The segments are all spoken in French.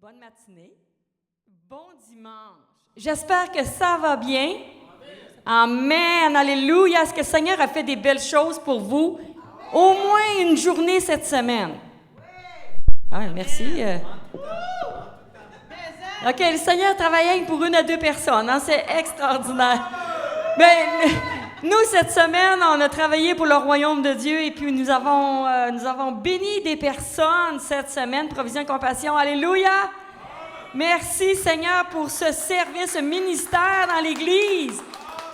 Bonne matinée. Bon dimanche. J'espère que ça va bien. Amen. Alléluia. Est-ce que le Seigneur a fait des belles choses pour vous? Au moins une journée cette semaine. Ah, merci. OK, le Seigneur travaillait pour 1 à 2 personnes. Hein? C'est extraordinaire. Bien, nous, cette semaine, on a travaillé pour le royaume de Dieu et puis nous avons béni des personnes cette semaine. Provision et compassion. Alléluia. Merci, Seigneur, pour ce service, ce ministère dans l'Église.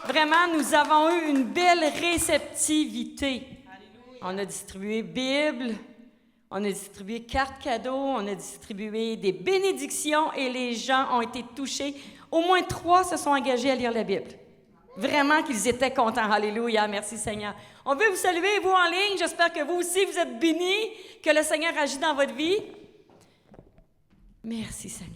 Vraiment, nous avons eu une belle réceptivité. Alléluia. On a distribué Bible, on a distribué cartes cadeaux, on a distribué des bénédictions et les gens ont été touchés. Au moins 3 se sont engagés à lire la Bible. Vraiment qu'ils étaient contents. Alléluia. Merci, Seigneur. On veut vous saluer, vous en ligne. J'espère que vous aussi, vous êtes bénis, que le Seigneur agit dans votre vie. Merci, Seigneur.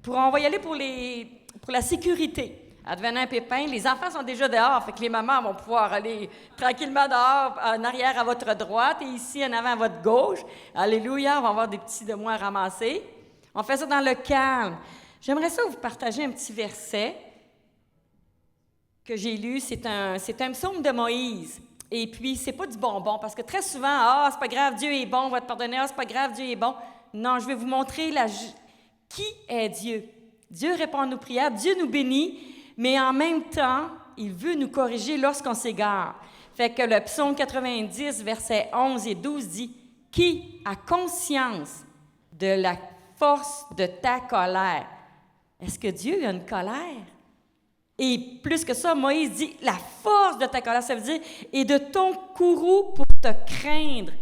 On va y aller pour la sécurité. Advenant un pépin, les enfants sont déjà dehors, fait que les mamans vont pouvoir aller tranquillement dehors, en arrière à votre droite et ici en avant à votre gauche. Alléluia, on va avoir des petits de moi à ramasser. On fait ça dans le calme. J'aimerais ça vous partager un petit verset que j'ai lu. C'est un psaume de Moïse. Et puis, c'est pas du bonbon, parce que très souvent, c'est pas grave, Dieu est bon, on va te pardonner, c'est pas grave, Dieu est bon. Non, je vais vous montrer qui est Dieu. Dieu répond à nos prières, Dieu nous bénit, mais en même temps, il veut nous corriger lorsqu'on s'égare. Fait que le psaume 90, versets 11 et 12 dit « Qui a conscience de la force de ta colère? » Est-ce que Dieu a une colère? Et plus que ça, Moïse dit « La force de ta colère », ça veut dire « Et de ton courroux pour te craindre. »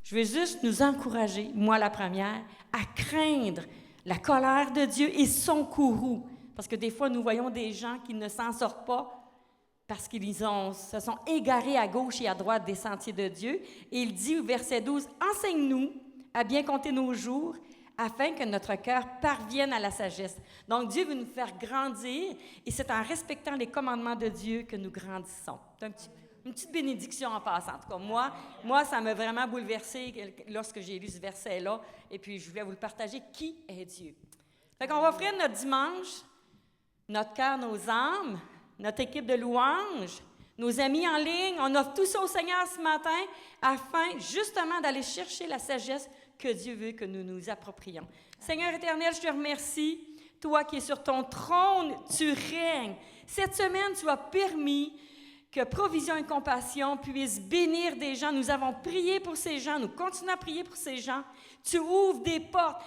Je veux juste nous encourager, moi la première, à craindre la colère de Dieu et son courroux. Parce que des fois, nous voyons des gens qui ne s'en sortent pas parce qu'ils se sont égarés à gauche et à droite des sentiers de Dieu. Et il dit au verset 12, « Enseigne-nous à bien compter nos jours afin que notre cœur parvienne à la sagesse. » Donc, Dieu veut nous faire grandir et c'est en respectant les commandements de Dieu que nous grandissons. C'est une petite bénédiction en passant. En tout cas, moi, ça m'a vraiment bouleversée lorsque j'ai lu ce verset-là. Et puis, je voulais vous le partager. Qui est Dieu? Fait qu'on va offrir notre dimanche, notre cœur, nos âmes, notre équipe de louanges, nos amis en ligne. On offre tout ça au Seigneur ce matin afin, justement, d'aller chercher la sagesse que Dieu veut que nous nous approprions. Seigneur éternel, je te remercie. Toi qui es sur ton trône, tu règnes. Cette semaine, tu as permis que Provision et Compassion puisse bénir des gens. Nous avons prié pour ces gens, nous continuons à prier pour ces gens. Tu ouvres des portes.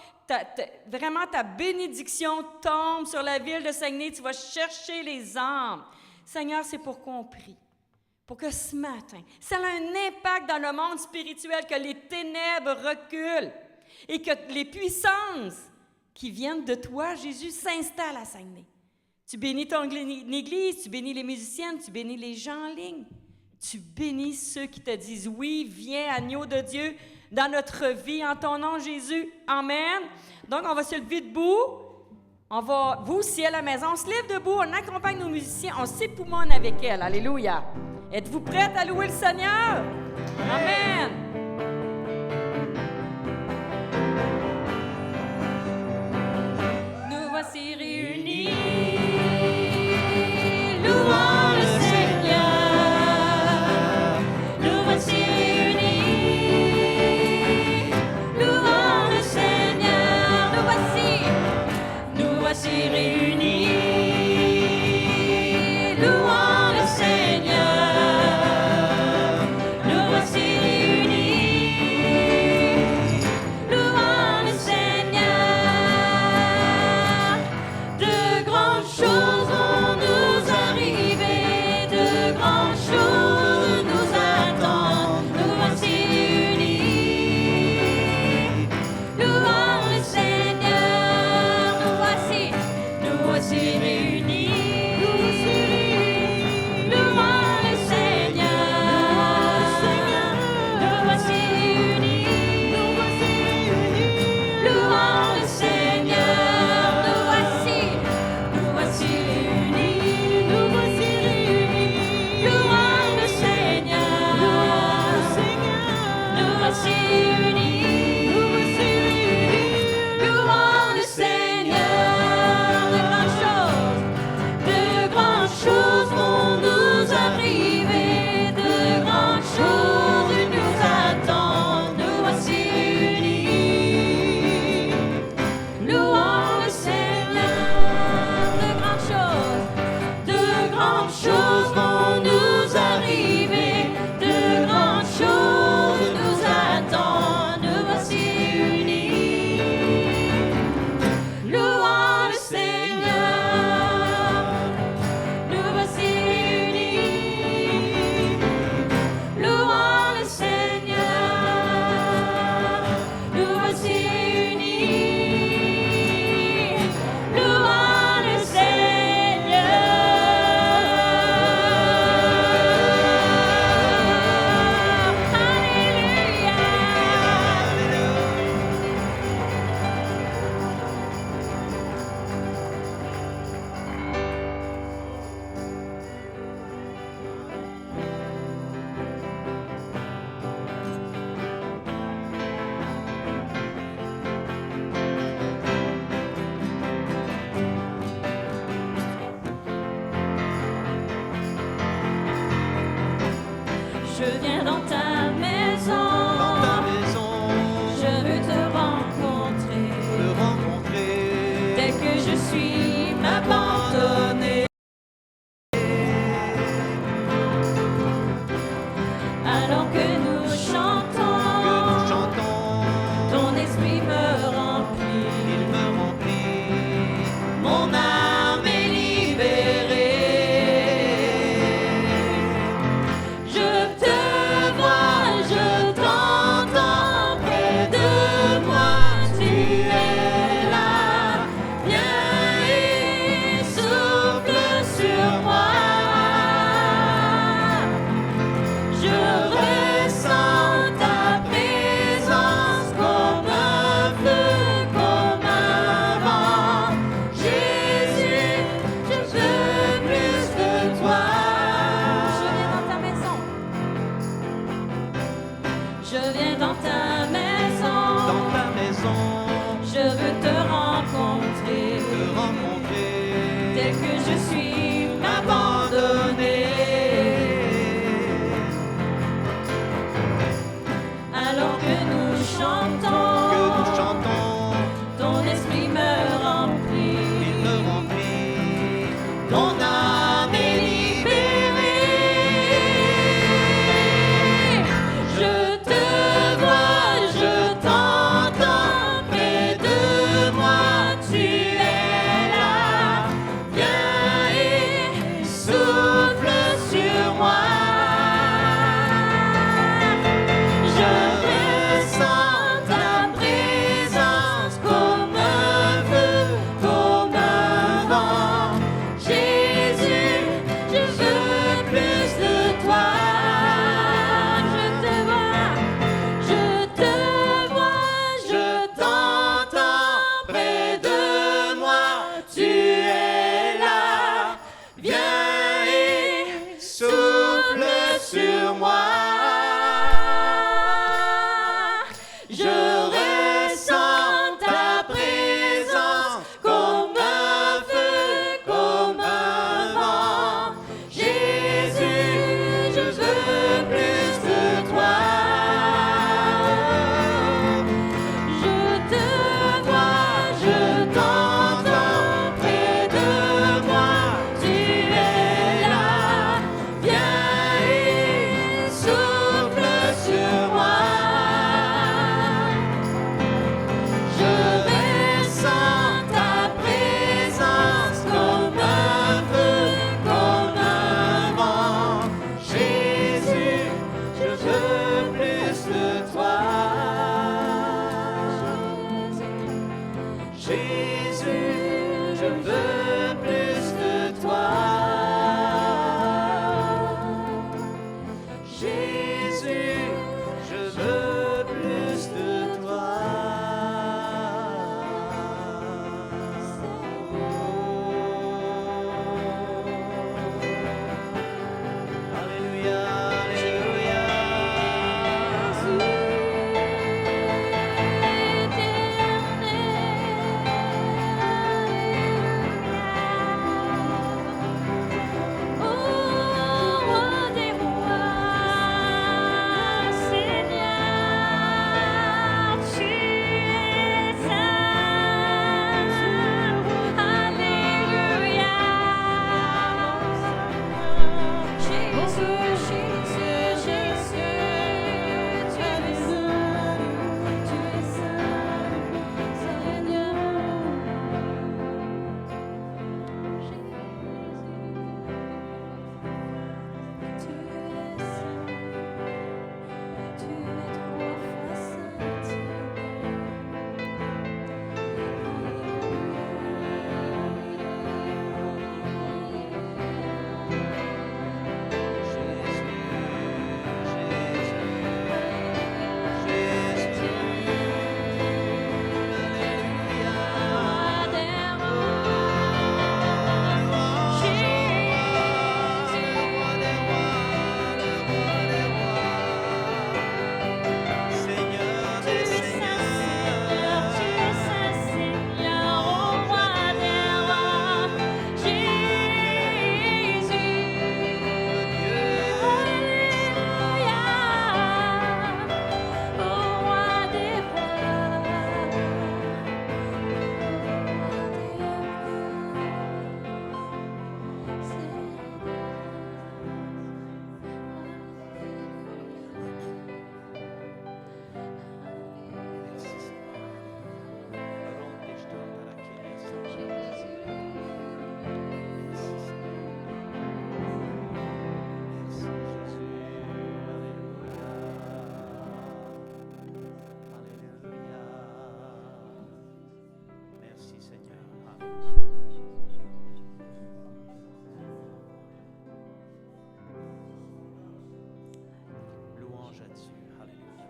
Vraiment, ta bénédiction tombe sur la ville de Saguenay. Tu vas chercher les âmes. Seigneur, c'est pourquoi on prie. Pour que ce matin, ça a un impact dans le monde spirituel, que les ténèbres reculent et que les puissances qui viennent de toi, Jésus, s'installent à Saguenay. Tu bénis ton Église, tu bénis les musiciennes, tu bénis les gens en ligne. Tu bénis ceux qui te disent « Oui, viens, agneau de Dieu, dans notre vie, en ton nom, Jésus. Amen. » Donc, on va se lever debout. Vous aussi à la maison, on se lève debout, on accompagne nos musiciens, on s'époumonne avec elle. Alléluia. Êtes-vous prêtes à louer le Seigneur? Amen. Nous voici réunis. Louons le Seigneur, nous voici réunis. Louons le Seigneur, nous voici réunis. Louons le Seigneur, nous voici réunis. Louons le Seigneur, de grandes choses vont nous arriver. De grandes choses nous attendent, nous voici réunis. Louons le Seigneur, nous voici réunis. Louons le Seigneur, nous voici réunis. Louons le Seigneur, nous voici réunis. Louons le Seigneur, nous voici réunis. Louons Je viens dans ta maison. Dans ta maison. Je veux te rencontrer. Te rencontrer. Tel que je suis, m'abandonner. Alors que nous chantons, ton esprit me remplit. Il me remplit. Ton âme est libérée. Je te vois, je t'entends près de moi, tu es là. Viens et souffle sur moi. Je ressens ta présence comme un feu, comme un vent. Jésus, je veux plus de toi. Je t'entends près de moi, tu es là. Viens et souffle sur moi. Je ressens ta présence comme un feu, comme un vent. Jésus, je veux plus de toi. Je te vois, je t'entends près de moi, tu es là. Viens et souffle sur moi. Je ressens ta présence comme un feu, comme un vent. Jésus, je veux plus de toi. Jésus, je veux plus de toi. Jésus, je veux plus de toi. Alléluia, alléluia.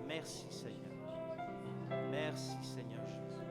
Merci Seigneur. Merci Seigneur Jésus.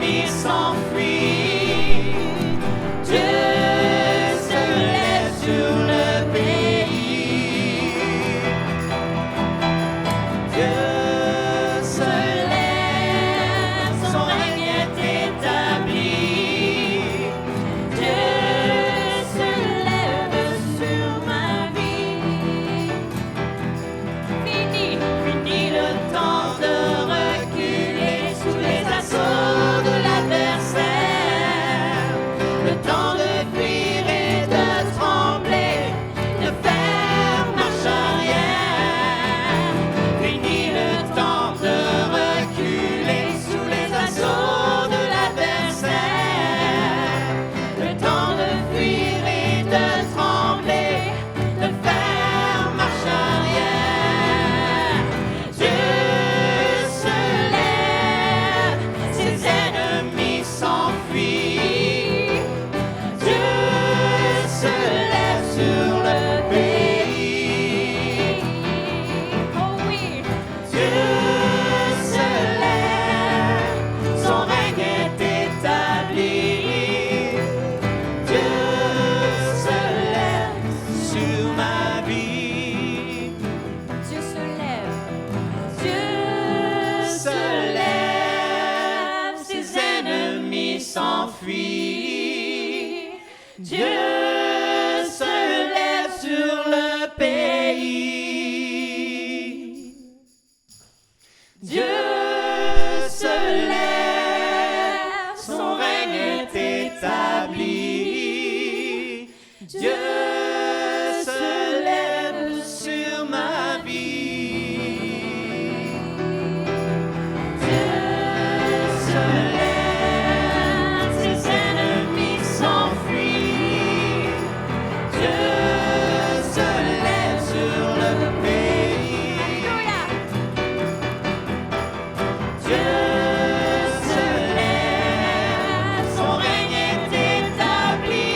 ennemi s'enfuit. Dieu se lève sur le pays. Dieu se lève, son règne est établi. Dieu se lève sur ma vie. Fini le temps de reculer sous les assauts de l'adversaire. Le temps de fuir et de trembler, de faire marche arrière. Fini le temps de reculer sous les assauts de l'adversaire. Le temps de fuir et de trembler, de faire marche arrière. Dieu se lève, ses ennemis s'enfuient. Dieu se lève sur le pays. Oh oui, Dieu se lève, son règne est établi. Dieu se lève sur ma vie. Dieu se lève. Dieu se lève, ses ennemis s'enfuient. Dieu se lève sur le pays. Dieu se lève, son règne est établi. Dieu se lève sur ma vie. Dieu se lève, ses ennemis s'enfuient. Dieu se lève sur le pays. Alléluia. Dieu se lève, son règne est établi.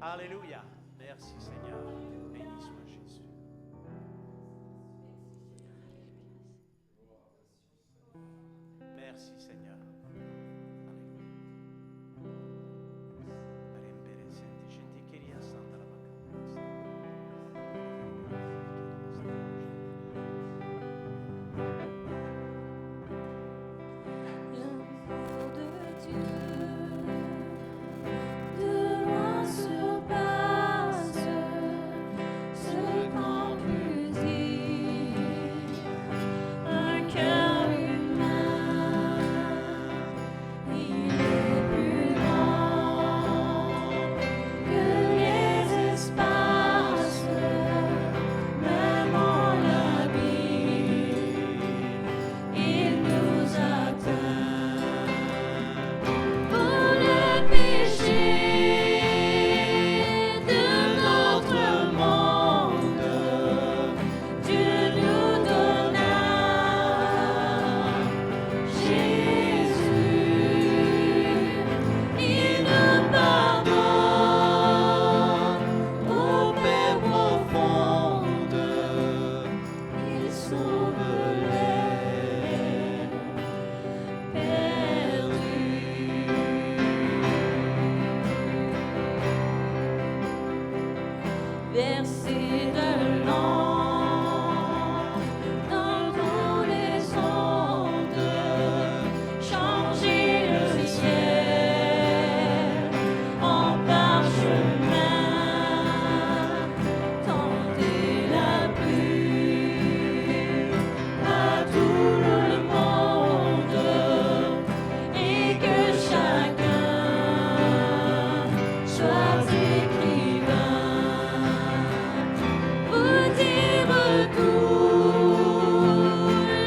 Alléluia. Merci Seigneur. Béni soit Jésus. Merci Seigneur. L'amour de Dieu de loin surpasse ce qu'on peut dire. Un cœur humain, il est plus grand que les espaces, même en l'abîme, il nous atteint. Pour le péché de notre monde, Dieu nous donna Jésus. Il nous pardonne aux paix profondes. Il sauve les perdus. Verser de l'encre dans tous les ondes, changer le ciel en parchemin, tendez la pluie à tout le monde et que chacun soit écrivain. Vous dire tout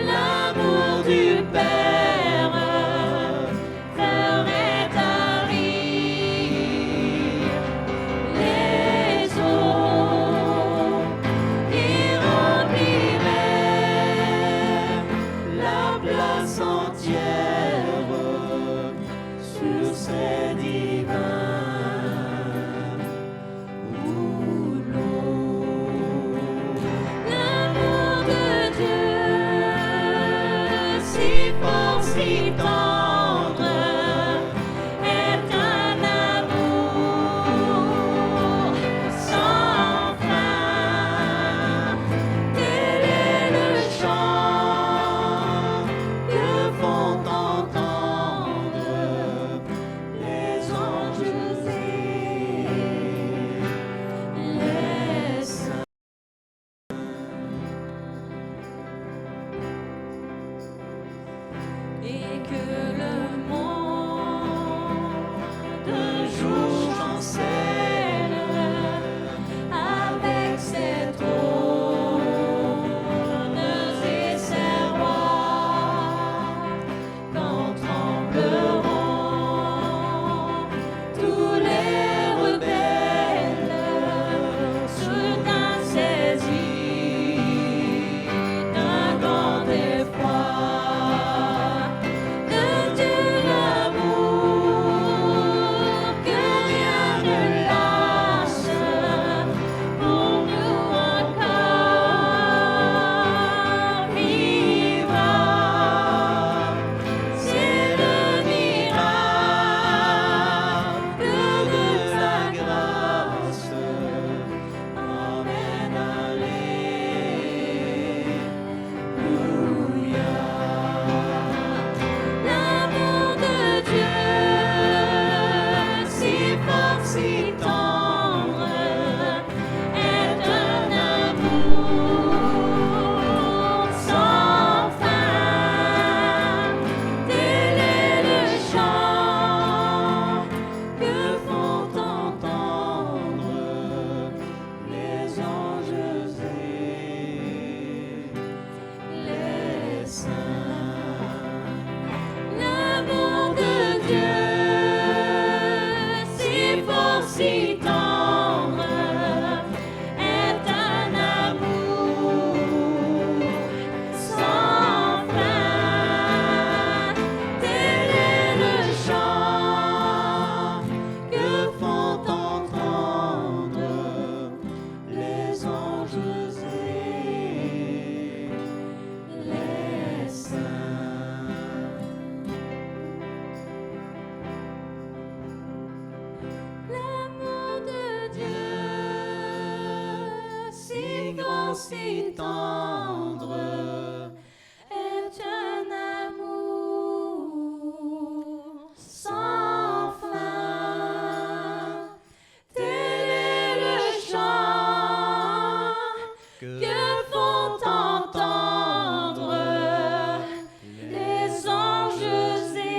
l'amour du Père ferait tarir les eaux et remplirait la place entière sur ces divins rouleaux. L'amour de Dieu, si fort, si tendre, est un amour sans fin. Tel est le chant que font entendre les anges et les saints. Et que le monde un jour chancelle avec ses trônes et ses rois, quand trembleront tous les rebelles, soudain saisis d'un grand effroi. De Dieu l'amour que rien ne lasse, pour nous encore vivra. C'est le miracle de ta grâce. Amen, alléluia. L'amour de Dieu, si fort, si tendre, est un amour sans fin. Tel est le chant que font entendre les anges et les saints. L'amour de Dieu, si fort, si tendre, est un amour sans fin. Tel est le chant que font entendre si tendre est un amour sans fin. Tel est le chant que font entendre les anges et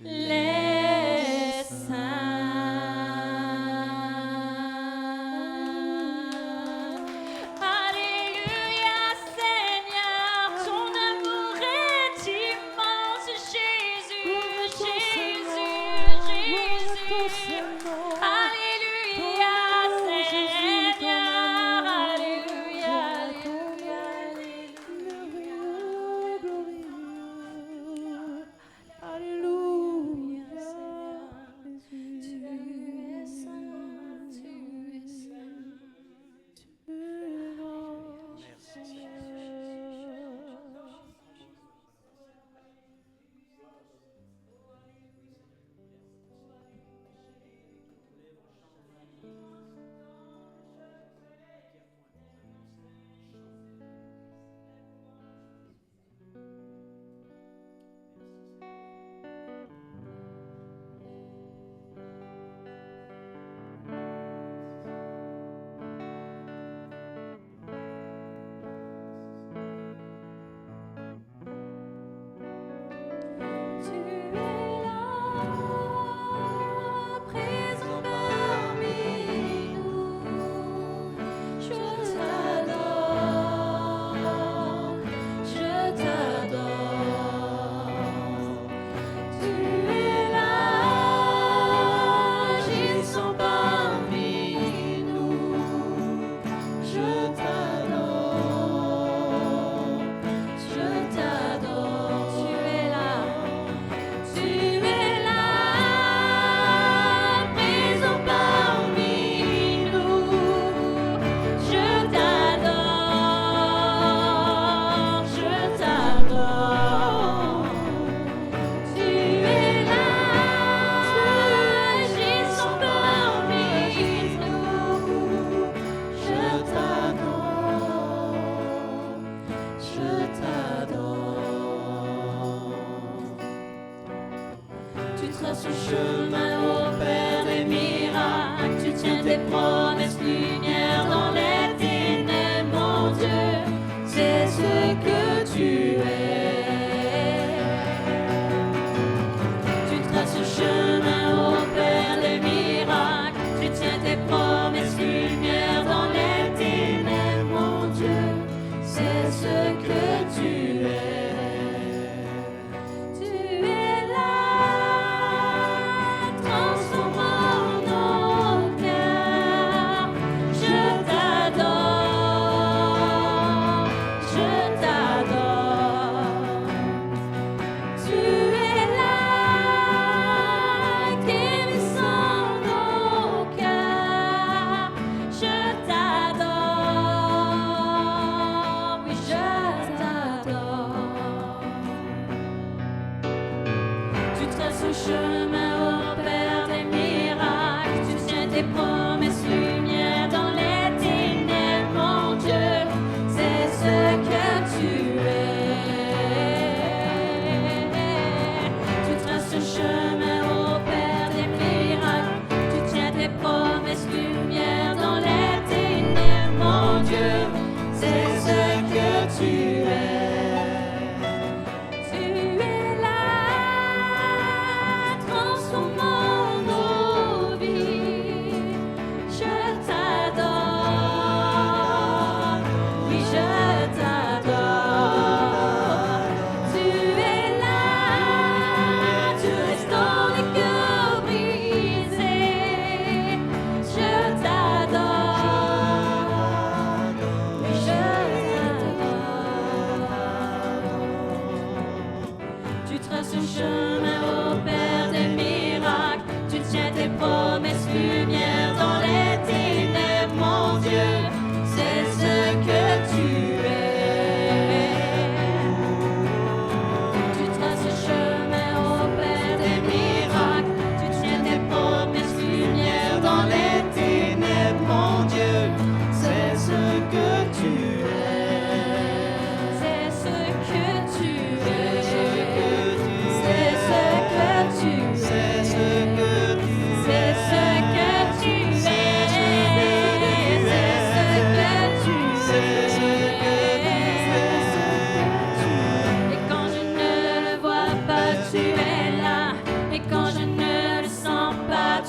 les saints. Alléluia Seigneur, ton amour est immense, Jésus, Jésus, Jésus. Alléluia Seigneur, Alléluia, Alléluia, Alléluia. Alléluia Seigneur, tu es saint, tu es saint, tu es grand. Tu es là, présent parmi nous. Je t'adore, je t'adore. Tu es là, agissant parmi nous. Je t'adore, je t'adore. Tu es là. Tu es là, présent parmi nous. Je t'adore, je t'adore. Tu es là, agissant parmi nous. Je t'adore, je t'adore. Tu traces le chemin au Père des miracles. Tu tiens tes promesses, lumière dans les ténèbres, mon Dieu, c'est ce que tu es. Tu traces le chemin au Père des miracles. Tu tiens tes promesses, lumière dans les ténèbres, mon Dieu, c'est ce que tu es. Tu es là, transformant nos cœurs. Je t'adore, je t'adore. Tu es là, guérissant nos cœurs. Je t'adore, oui je t'adore. Tu traces le chemin au Père des miracles. Tu tiens tes promesses, lumière dans les ténèbres, mon Dieu, c'est ce que tu es. Tu traces le chemin au Père des miracles. Tu tiens tes promesses, lumière dans les ténèbres, mon Dieu, c'est ce que tu es. Tu es là, transformant nos vies.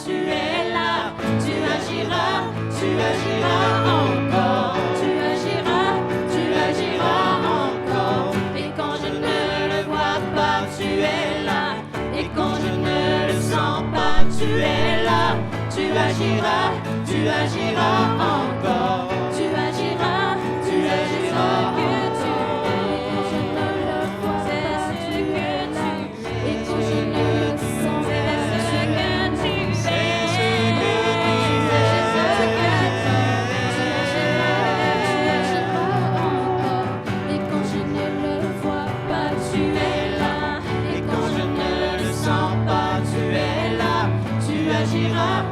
tu es là, tu agiras encore, tu agiras encore. Et quand je ne le vois pas, tu es là, et quand je ne le sens pas, tu es là, tu agiras encore, tu agiras encore.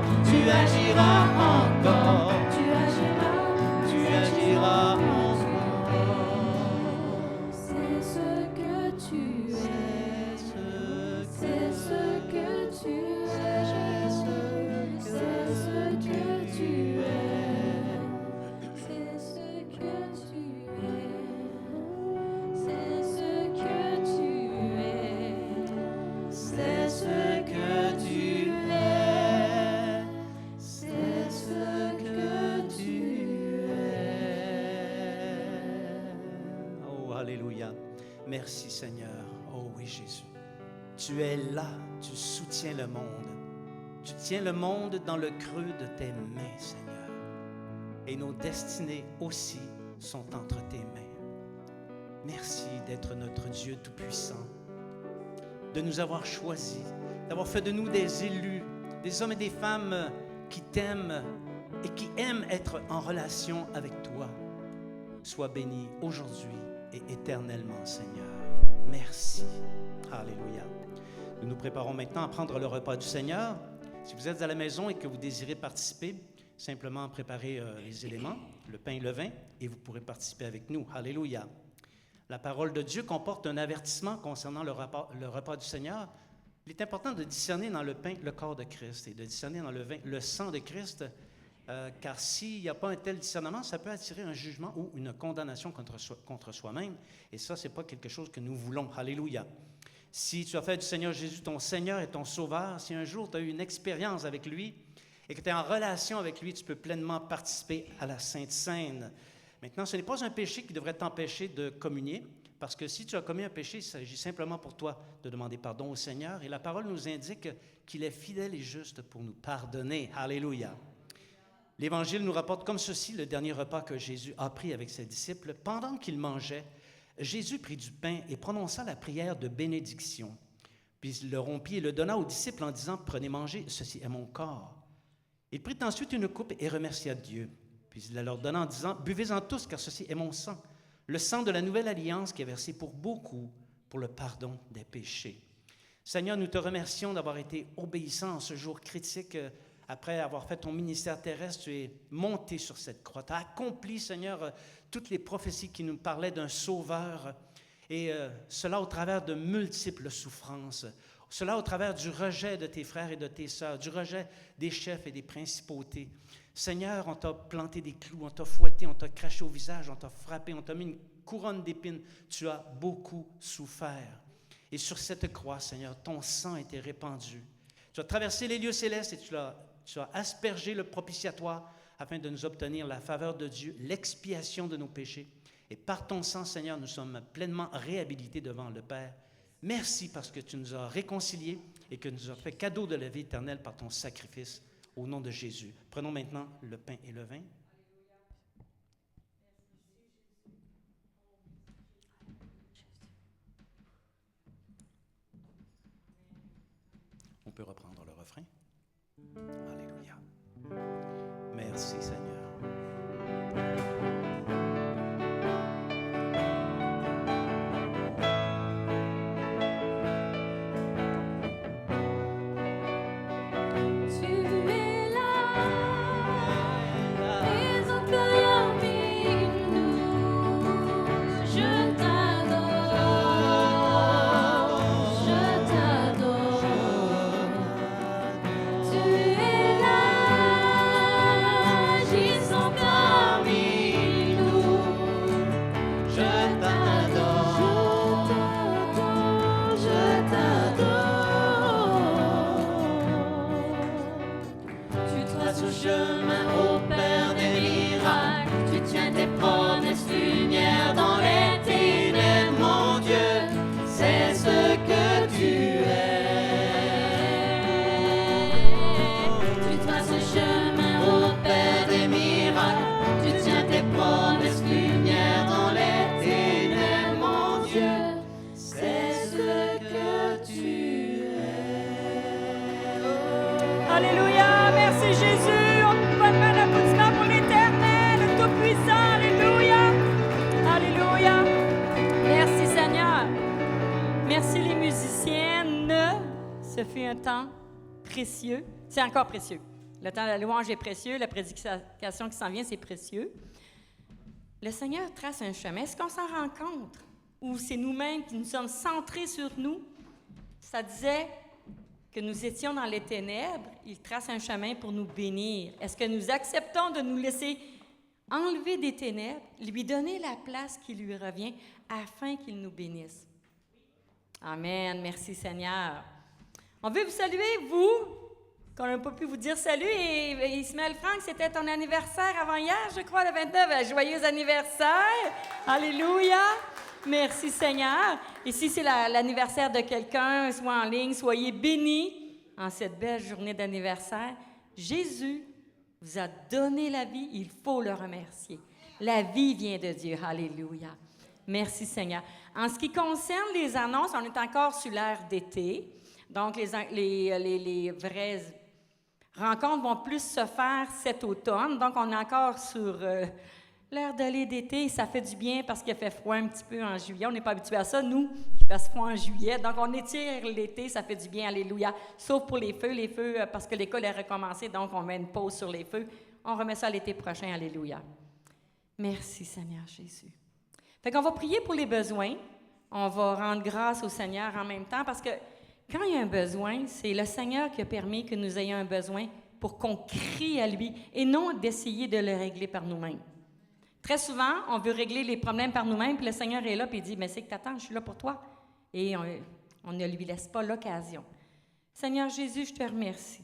Tu agiras encore, tu agiras encore. C'est ce que tu es, c'est ce que tu es, c'est ce que tu es, c'est ce que tu es, c'est ce que tu es, c'est ce que tu es. Alléluia. Merci Seigneur. Oh oui Jésus. Tu es là, tu soutiens le monde. Tu tiens le monde dans le creux de tes mains, Seigneur. Et nos destinées aussi sont entre tes mains. Merci d'être notre Dieu Tout-Puissant, de nous avoir choisis, d'avoir fait de nous des élus, des hommes et des femmes qui t'aiment et qui aiment être en relation avec toi. Sois béni aujourd'hui et éternellement, Seigneur. Merci. Alléluia. Nous nous préparons maintenant à prendre le repas du Seigneur. Si vous êtes à la maison et que vous désirez participer, simplement préparez les éléments, le pain et le vin, et vous pourrez participer avec nous. Alléluia. La parole de Dieu comporte un avertissement concernant le repas du Seigneur. Il est important de discerner dans le pain le corps de Christ et de discerner dans le vin le sang de Christ, car s'il n'y a pas un tel discernement, ça peut attirer un jugement ou une condamnation contre soi-même. Et ça, ce n'est pas quelque chose que nous voulons. Alléluia. Si tu as fait du Seigneur Jésus ton Seigneur et ton Sauveur, si un jour tu as eu une expérience avec lui et que tu es en relation avec lui, tu peux pleinement participer à la Sainte Seine. Maintenant, ce n'est pas un péché qui devrait t'empêcher de communier, parce que si tu as commis un péché, il s'agit simplement pour toi de demander pardon au Seigneur. Et la parole nous indique qu'il est fidèle et juste pour nous pardonner. Alléluia. L'Évangile nous rapporte comme ceci le dernier repas que Jésus a pris avec ses disciples. Pendant qu'il mangeait, Jésus prit du pain et prononça la prière de bénédiction. Puis il le rompit et le donna aux disciples en disant « Prenez, mangez, ceci est mon corps. » Il prit ensuite une coupe et remercia Dieu. Puis il la leur donna en disant « Buvez-en tous, car ceci est mon sang, le sang de la nouvelle alliance qui est versé pour beaucoup pour le pardon des péchés. » Seigneur, nous te remercions d'avoir été obéissant en ce jour critique. Après avoir fait ton ministère terrestre, tu es monté sur cette croix. Tu as accompli, Seigneur, toutes les prophéties qui nous parlaient d'un sauveur, et cela au travers de multiples souffrances, cela au travers du rejet de tes frères et de tes sœurs, du rejet des chefs et des principautés. Seigneur, on t'a planté des clous, on t'a fouetté, on t'a craché au visage, on t'a frappé, on t'a mis une couronne d'épines. Tu as beaucoup souffert. Et sur cette croix, Seigneur, ton sang a été répandu. Tu as traversé les lieux célestes et tu as aspergé le propitiatoire afin de nous obtenir la faveur de Dieu, l'expiation de nos péchés. Et par ton sang, Seigneur, nous sommes pleinement réhabilités devant le Père. Merci parce que tu nous as réconciliés et que nous as fait cadeau de la vie éternelle par ton sacrifice au nom de Jésus. Prenons maintenant le pain et le vin. On peut reprendre le refrain. Alléluia. Merci Seigneur. Tu es là, traces le chemin au Père des miracles. Tu tiens tes promesses, lumière dans les ténèbres, mon Dieu, c'est ce que tu es. Tu traces le chemin au Père des miracles. Tu tiens tes promesses, lumière dans les ténèbres, mon Dieu, c'est ce que tu es. Alléluia, merci Jésus. On peut pas mettre l'applaudissement pour l'Éternel, le Tout-Puissant. Alléluia. Alléluia. Merci Seigneur. Merci les musiciennes. Ce fut un temps précieux. C'est encore précieux. Le temps de la louange est précieux. La prédication qui s'en vient, c'est précieux. Le Seigneur trace un chemin. Est-ce qu'on s'en rend compte? Ou c'est nous-mêmes qui nous sommes centrés sur nous? Ça disait que nous étions dans les ténèbres. Il trace un chemin pour nous bénir. Est-ce que nous acceptons de nous laisser enlever des ténèbres, lui donner la place qui lui revient afin qu'il nous bénisse? Amen. Merci Seigneur. On veut vous saluer, vous, qu'on n'a pas pu vous dire salut. Et Ismaël Franck, c'était ton anniversaire avant hier, je crois, le 29. Joyeux anniversaire. Alléluia. Merci Seigneur. Et si c'est l'anniversaire de quelqu'un, soit en ligne, soyez bénis en cette belle journée d'anniversaire. Jésus vous a donné la vie, il faut le remercier. La vie vient de Dieu. Alléluia. Merci Seigneur. En ce qui concerne les annonces, on est encore sur l'ère d'été. Donc, les vraies rencontres vont plus se faire cet automne. Donc, on est encore sur l'ère de d'été. Ça fait du bien parce qu'il fait froid un petit peu en juillet. On n'est pas habitué à ça, nous, qu'il fasse froid en juillet. Donc, on étire l'été, ça fait du bien. Alléluia. Sauf pour les feux, parce que l'école est recommencée, donc on met une pause sur les feux. On remet ça l'été prochain. Alléluia. Merci, Seigneur Jésus. Fait qu'on va prier pour les besoins. On va rendre grâce au Seigneur en même temps parce que quand il y a un besoin, c'est le Seigneur qui a permis que nous ayons un besoin pour qu'on crie à lui et non d'essayer de le régler par nous-mêmes. Très souvent, on veut régler les problèmes par nous-mêmes, puis le Seigneur est là, puis il dit, « Mais c'est que t'attends, je suis là pour toi. » Et on ne lui laisse pas l'occasion. Seigneur Jésus, je te remercie,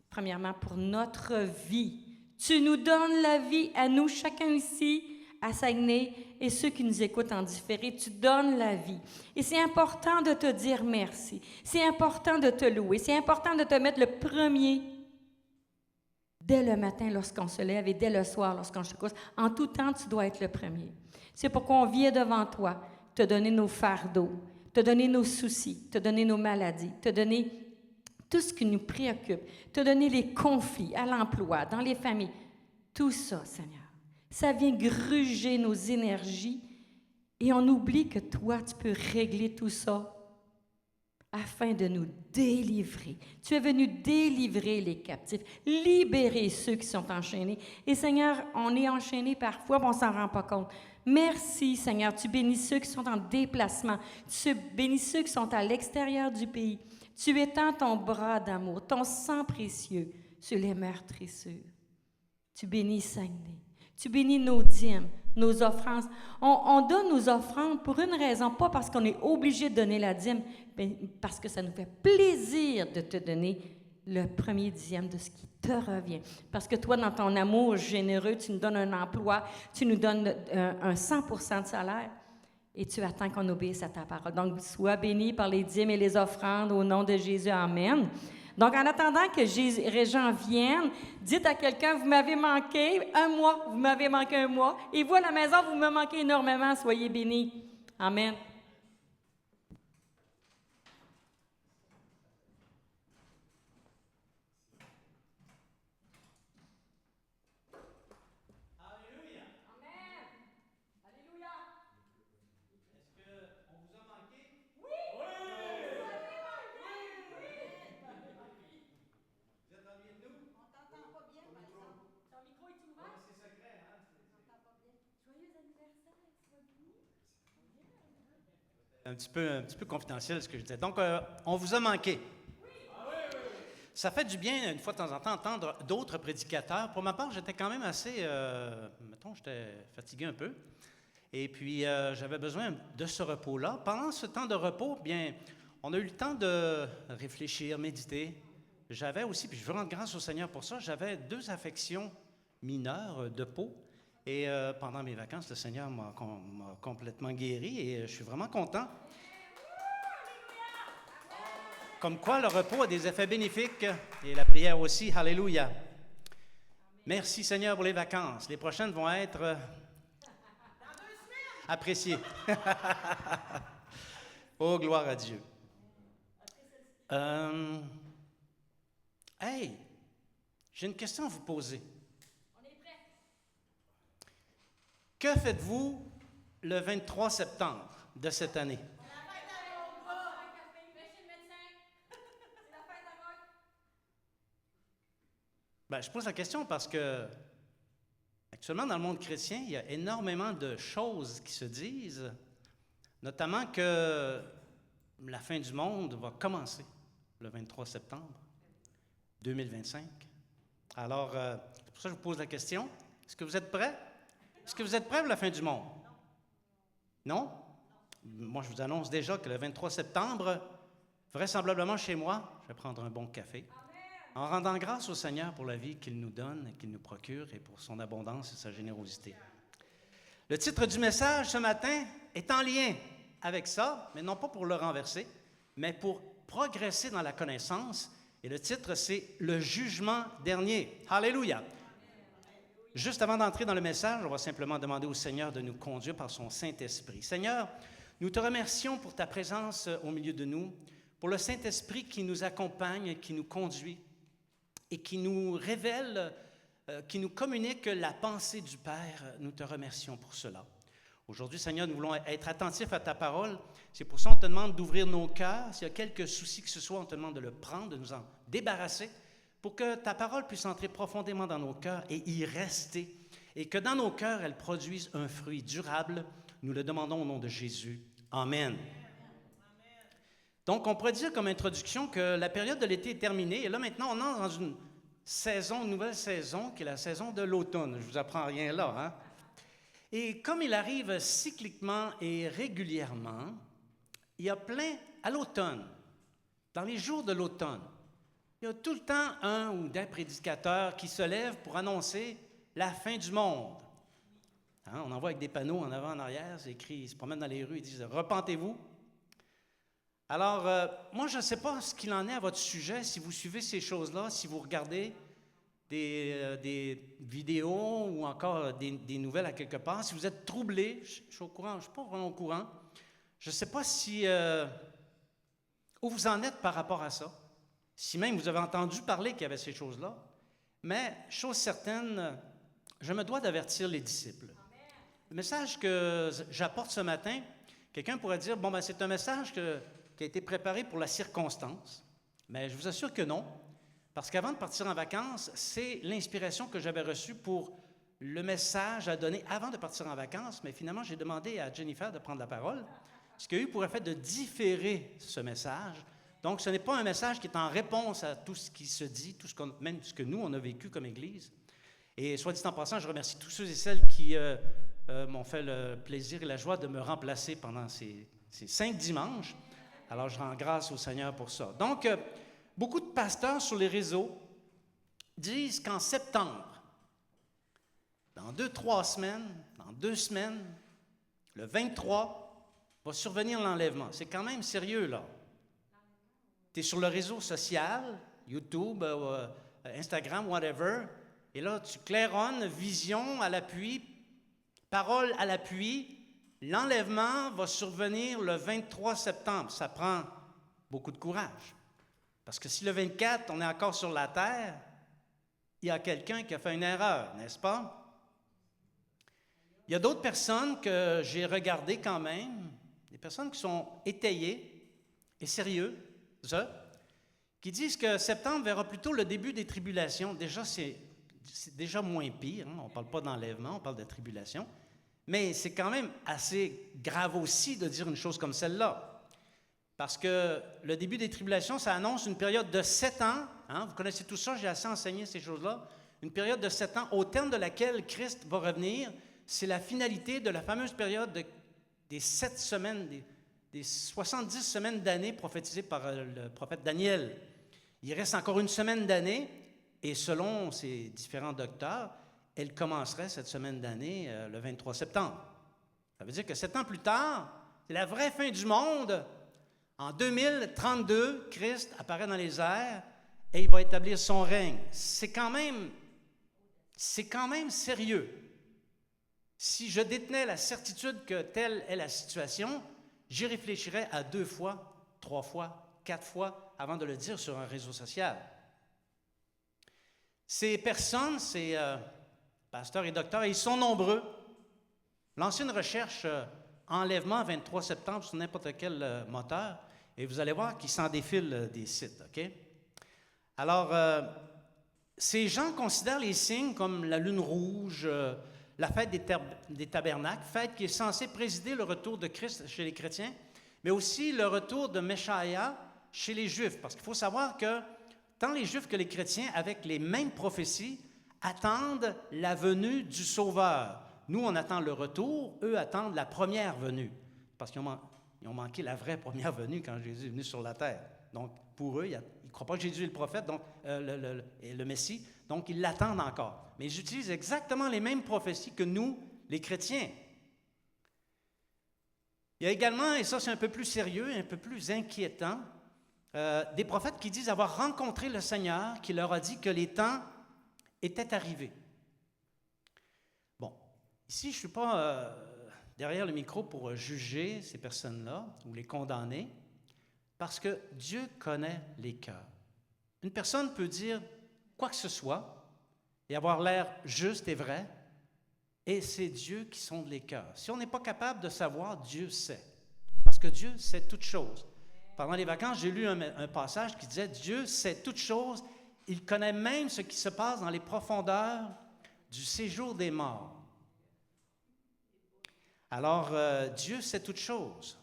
premièrement, pour notre vie. Tu nous donnes la vie à nous, chacun ici, à Saguenay, et ceux qui nous écoutent en différé, tu donnes la vie. Et c'est important de te dire merci. C'est important de te louer. C'est important de te mettre le premier dès le matin lorsqu'on se lève et dès le soir lorsqu'on se couche. En tout temps, tu dois être le premier. C'est pourquoi on vient devant toi, te donner nos fardeaux, te donner nos soucis, te donner nos maladies, te donner tout ce qui nous préoccupe, te donner les conflits à l'emploi, dans les familles. Tout ça, Seigneur. Ça vient gruger nos énergies et on oublie que toi, tu peux régler tout ça afin de nous délivrer. Tu es venu délivrer les captifs, libérer ceux qui sont enchaînés. Et Seigneur, on est enchaînés parfois, mais on ne s'en rend pas compte. Merci, Seigneur. Tu bénis ceux qui sont en déplacement. Tu bénis ceux qui sont à l'extérieur du pays. Tu étends ton bras d'amour, ton sang précieux sur les meurtrissures. Tu bénis Saguenay. Tu bénis nos dîmes, nos offrandes. On donne nos offrandes pour une raison, pas parce qu'on est obligé de donner la dîme, mais parce que ça nous fait plaisir de te donner le premier dixième de ce qui te revient. Parce que toi, dans ton amour généreux, tu nous donnes un emploi, tu nous donnes un 100% de salaire et tu attends qu'on obéisse à ta parole. Donc, sois béni par les dîmes et les offrandes au nom de Jésus. Amen. Donc, en attendant que Régent vienne, dites à quelqu'un, vous m'avez manqué un mois, vous m'avez manqué un mois. Et vous, à la maison, vous me manquez énormément. Soyez bénis. Amen. Alléluia. Amen. Alléluia. Est-ce qu'on vous a manqué? Oui. Oui. Vous êtes ennuyé de nous? On t'entend pas bien, par exemple. Ton micro est ouvert? C'est secret, hein? On t'entend pas bien. Joyeux anniversaire, sois béni. Un petit peu confidentiel ce que je disais. Donc, on vous a manqué. Oui. Ah oui, oui, oui. Ça fait du bien, une fois de temps en temps, entendre d'autres prédicateurs. Pour ma part, j'étais quand même assez, j'étais fatigué un peu. Et puis, j'avais besoin de ce repos-là. Pendant ce temps de repos, bien, on a eu le temps de réfléchir, méditer, j'avais aussi, puis je veux rendre grâce au Seigneur pour ça, j'avais 2 affections mineures de peau. Et pendant mes vacances, le Seigneur m'a complètement guéri et je suis vraiment content. Comme quoi, le repos a des effets bénéfiques et la prière aussi. Alléluia. Merci Seigneur pour les vacances. Les prochaines vont être appréciées. Oh, gloire à Dieu. Hey, j'ai une question à vous poser. On est prêts. Que faites-vous le 23 septembre de cette année? Ben, je pose la question parce que actuellement, dans le monde chrétien, il y a énormément de choses qui se disent, notamment que la fin du monde va commencer le 23 septembre 2025. Alors, c'est pour ça que je vous pose la question. Est-ce que vous êtes prêts? Est-ce que vous êtes prêts pour la fin du monde? Non? Moi, je vous annonce déjà que le 23 septembre, vraisemblablement chez moi, je vais prendre un bon café. En rendant grâce au Seigneur pour la vie qu'il nous donne, qu'il nous procure et pour son abondance et sa générosité. Le titre du message ce matin est en lien avec ça, mais non pas pour le renverser, mais pour progresser dans la connaissance. Et le titre, c'est « Le jugement dernier ». Alléluia! Juste avant d'entrer dans le message, on va simplement demander au Seigneur de nous conduire par son Saint-Esprit. Seigneur, nous te remercions pour ta présence au milieu de nous, pour le Saint-Esprit qui nous accompagne, qui nous conduit, et qui nous révèle, qui nous communique la pensée du Père. Nous te remercions pour cela. Aujourd'hui, Seigneur, nous voulons être attentifs à ta parole. C'est pour ça qu'on te demande d'ouvrir nos cœurs. S'il y a quelques soucis que ce soit, on te demande de le prendre, de nous en débarrasser, pour que ta parole puisse entrer profondément dans nos cœurs et y rester, et que dans nos cœurs, elle produise un fruit durable. Nous le demandons au nom de Jésus. Amen. Donc, on pourrait dire comme introduction que la période de l'été est terminée, et là, maintenant, on entre dans une nouvelle saison, qui est la saison de l'automne. Je ne vous apprends rien là, hein? Et comme il arrive cycliquement et régulièrement, il y a à l'automne, dans les jours de l'automne, il y a tout le temps un ou des prédicateurs qui se lèvent pour annoncer la fin du monde. Hein, on en voit avec des panneaux en avant, en arrière, c'est écrit, ils se promènent dans les rues, ils disent « Repentez-vous ». Alors, moi, je ne sais pas ce qu'il en est à votre sujet, si vous suivez ces choses-là, si vous regardez des vidéos ou encore des nouvelles à quelque part, si vous êtes troublé, je suis au courant, je ne suis pas vraiment au courant. Je ne sais pas si où vous en êtes par rapport à ça, si même vous avez entendu parler qu'il y avait ces choses-là, mais chose certaine, je me dois d'avertir les disciples. Le message que j'apporte ce matin, quelqu'un pourrait dire, bon, ben c'est un message qui a été préparé pour la circonstance, mais je vous assure que non, parce qu'avant de partir en vacances, c'est l'inspiration que j'avais reçue pour le message à donner avant de partir en vacances, mais finalement, j'ai demandé à Jennifer de prendre la parole, ce qui a eu pour effet de différer ce message. Donc, ce n'est pas un message qui est en réponse à tout ce qui se dit, même ce que nous, on a vécu comme Église. Et soit dit en passant, je remercie tous ceux et celles qui m'ont fait le plaisir et la joie de me remplacer pendant ces 5 dimanches. Alors, je rends grâce au Seigneur pour ça. Donc, beaucoup de pasteurs sur les réseaux disent qu'en septembre, dans 2-3 semaines, dans 2 semaines, le 23, va survenir l'enlèvement. C'est quand même sérieux, là. Tu es sur le réseau social, YouTube, Instagram, whatever, et là, tu claironnes, vision à l'appui, parole à l'appui. L'enlèvement va survenir le 23 septembre. Ça prend beaucoup de courage. Parce que si le 24, on est encore sur la terre, il y a quelqu'un qui a fait une erreur, n'est-ce pas? Il y a d'autres personnes que j'ai regardées quand même, des personnes qui sont étayées et sérieuses, qui disent que septembre verra plutôt le début des tribulations. Déjà, c'est déjà moins pire. Hein? On ne parle pas d'enlèvement, on parle de tribulation. Mais c'est quand même assez grave aussi de dire une chose comme celle-là. Parce que le début des tribulations, ça annonce une période de 7 ans. Hein? Vous connaissez tout ça, j'ai assez enseigné ces choses-là. Une période de 7 ans, au terme de laquelle Christ va revenir. C'est la finalité de la fameuse période des 7 semaines, des 70 semaines d'années prophétisées par le prophète Daniel. Il reste encore une semaine d'année, et selon ces différents docteurs, elle commencerait cette semaine d'année le 23 septembre. Ça veut dire que 7 ans plus tard, c'est la vraie fin du monde. En 2032, Christ apparaît dans les airs et il va établir son règne. C'est quand même sérieux. Si je détenais la certitude que telle est la situation, j'y réfléchirais à 2 fois, 3 fois, 4 fois avant de le dire sur un réseau social. Ces personnes, ces pasteurs et docteurs, ils sont nombreux. Lancez une recherche enlèvement 23 septembre sur n'importe quel moteur et vous allez voir qu'il s'en défile des sites. OK? Alors, ces gens considèrent les signes comme la lune rouge, la fête des tabernacles, fête qui est censée présider le retour de Christ chez les chrétiens, mais aussi le retour de Meshaïa chez les Juifs. Parce qu'il faut savoir que tant les Juifs que les chrétiens, avec les mêmes prophéties, attendent la venue du Sauveur. Nous, on attend le retour, eux attendent la première venue, parce qu'ils ont manqué la vraie première venue quand Jésus est venu sur la terre. Donc, pour eux, ils ne croient pas que Jésus est le prophète, donc le Messie, donc ils l'attendent encore. Mais ils utilisent exactement les mêmes prophéties que nous, les chrétiens. Il y a également, et ça c'est un peu plus sérieux, un peu plus inquiétant, des prophètes qui disent avoir rencontré le Seigneur, qui leur a dit que les temps étaient arrivés. Bon, ici je ne suis pas derrière le micro pour juger ces personnes-là ou les condamner, parce que Dieu connaît les cœurs. Une personne peut dire quoi que ce soit et avoir l'air juste et vrai, et c'est Dieu qui sonde les cœurs. Si on n'est pas capable de savoir, Dieu sait, parce que Dieu sait toutes choses. Pendant les vacances, j'ai lu un passage qui disait « Dieu sait toutes choses, il connaît même ce qui se passe dans les profondeurs du séjour des morts. » Alors, Dieu sait toutes choses.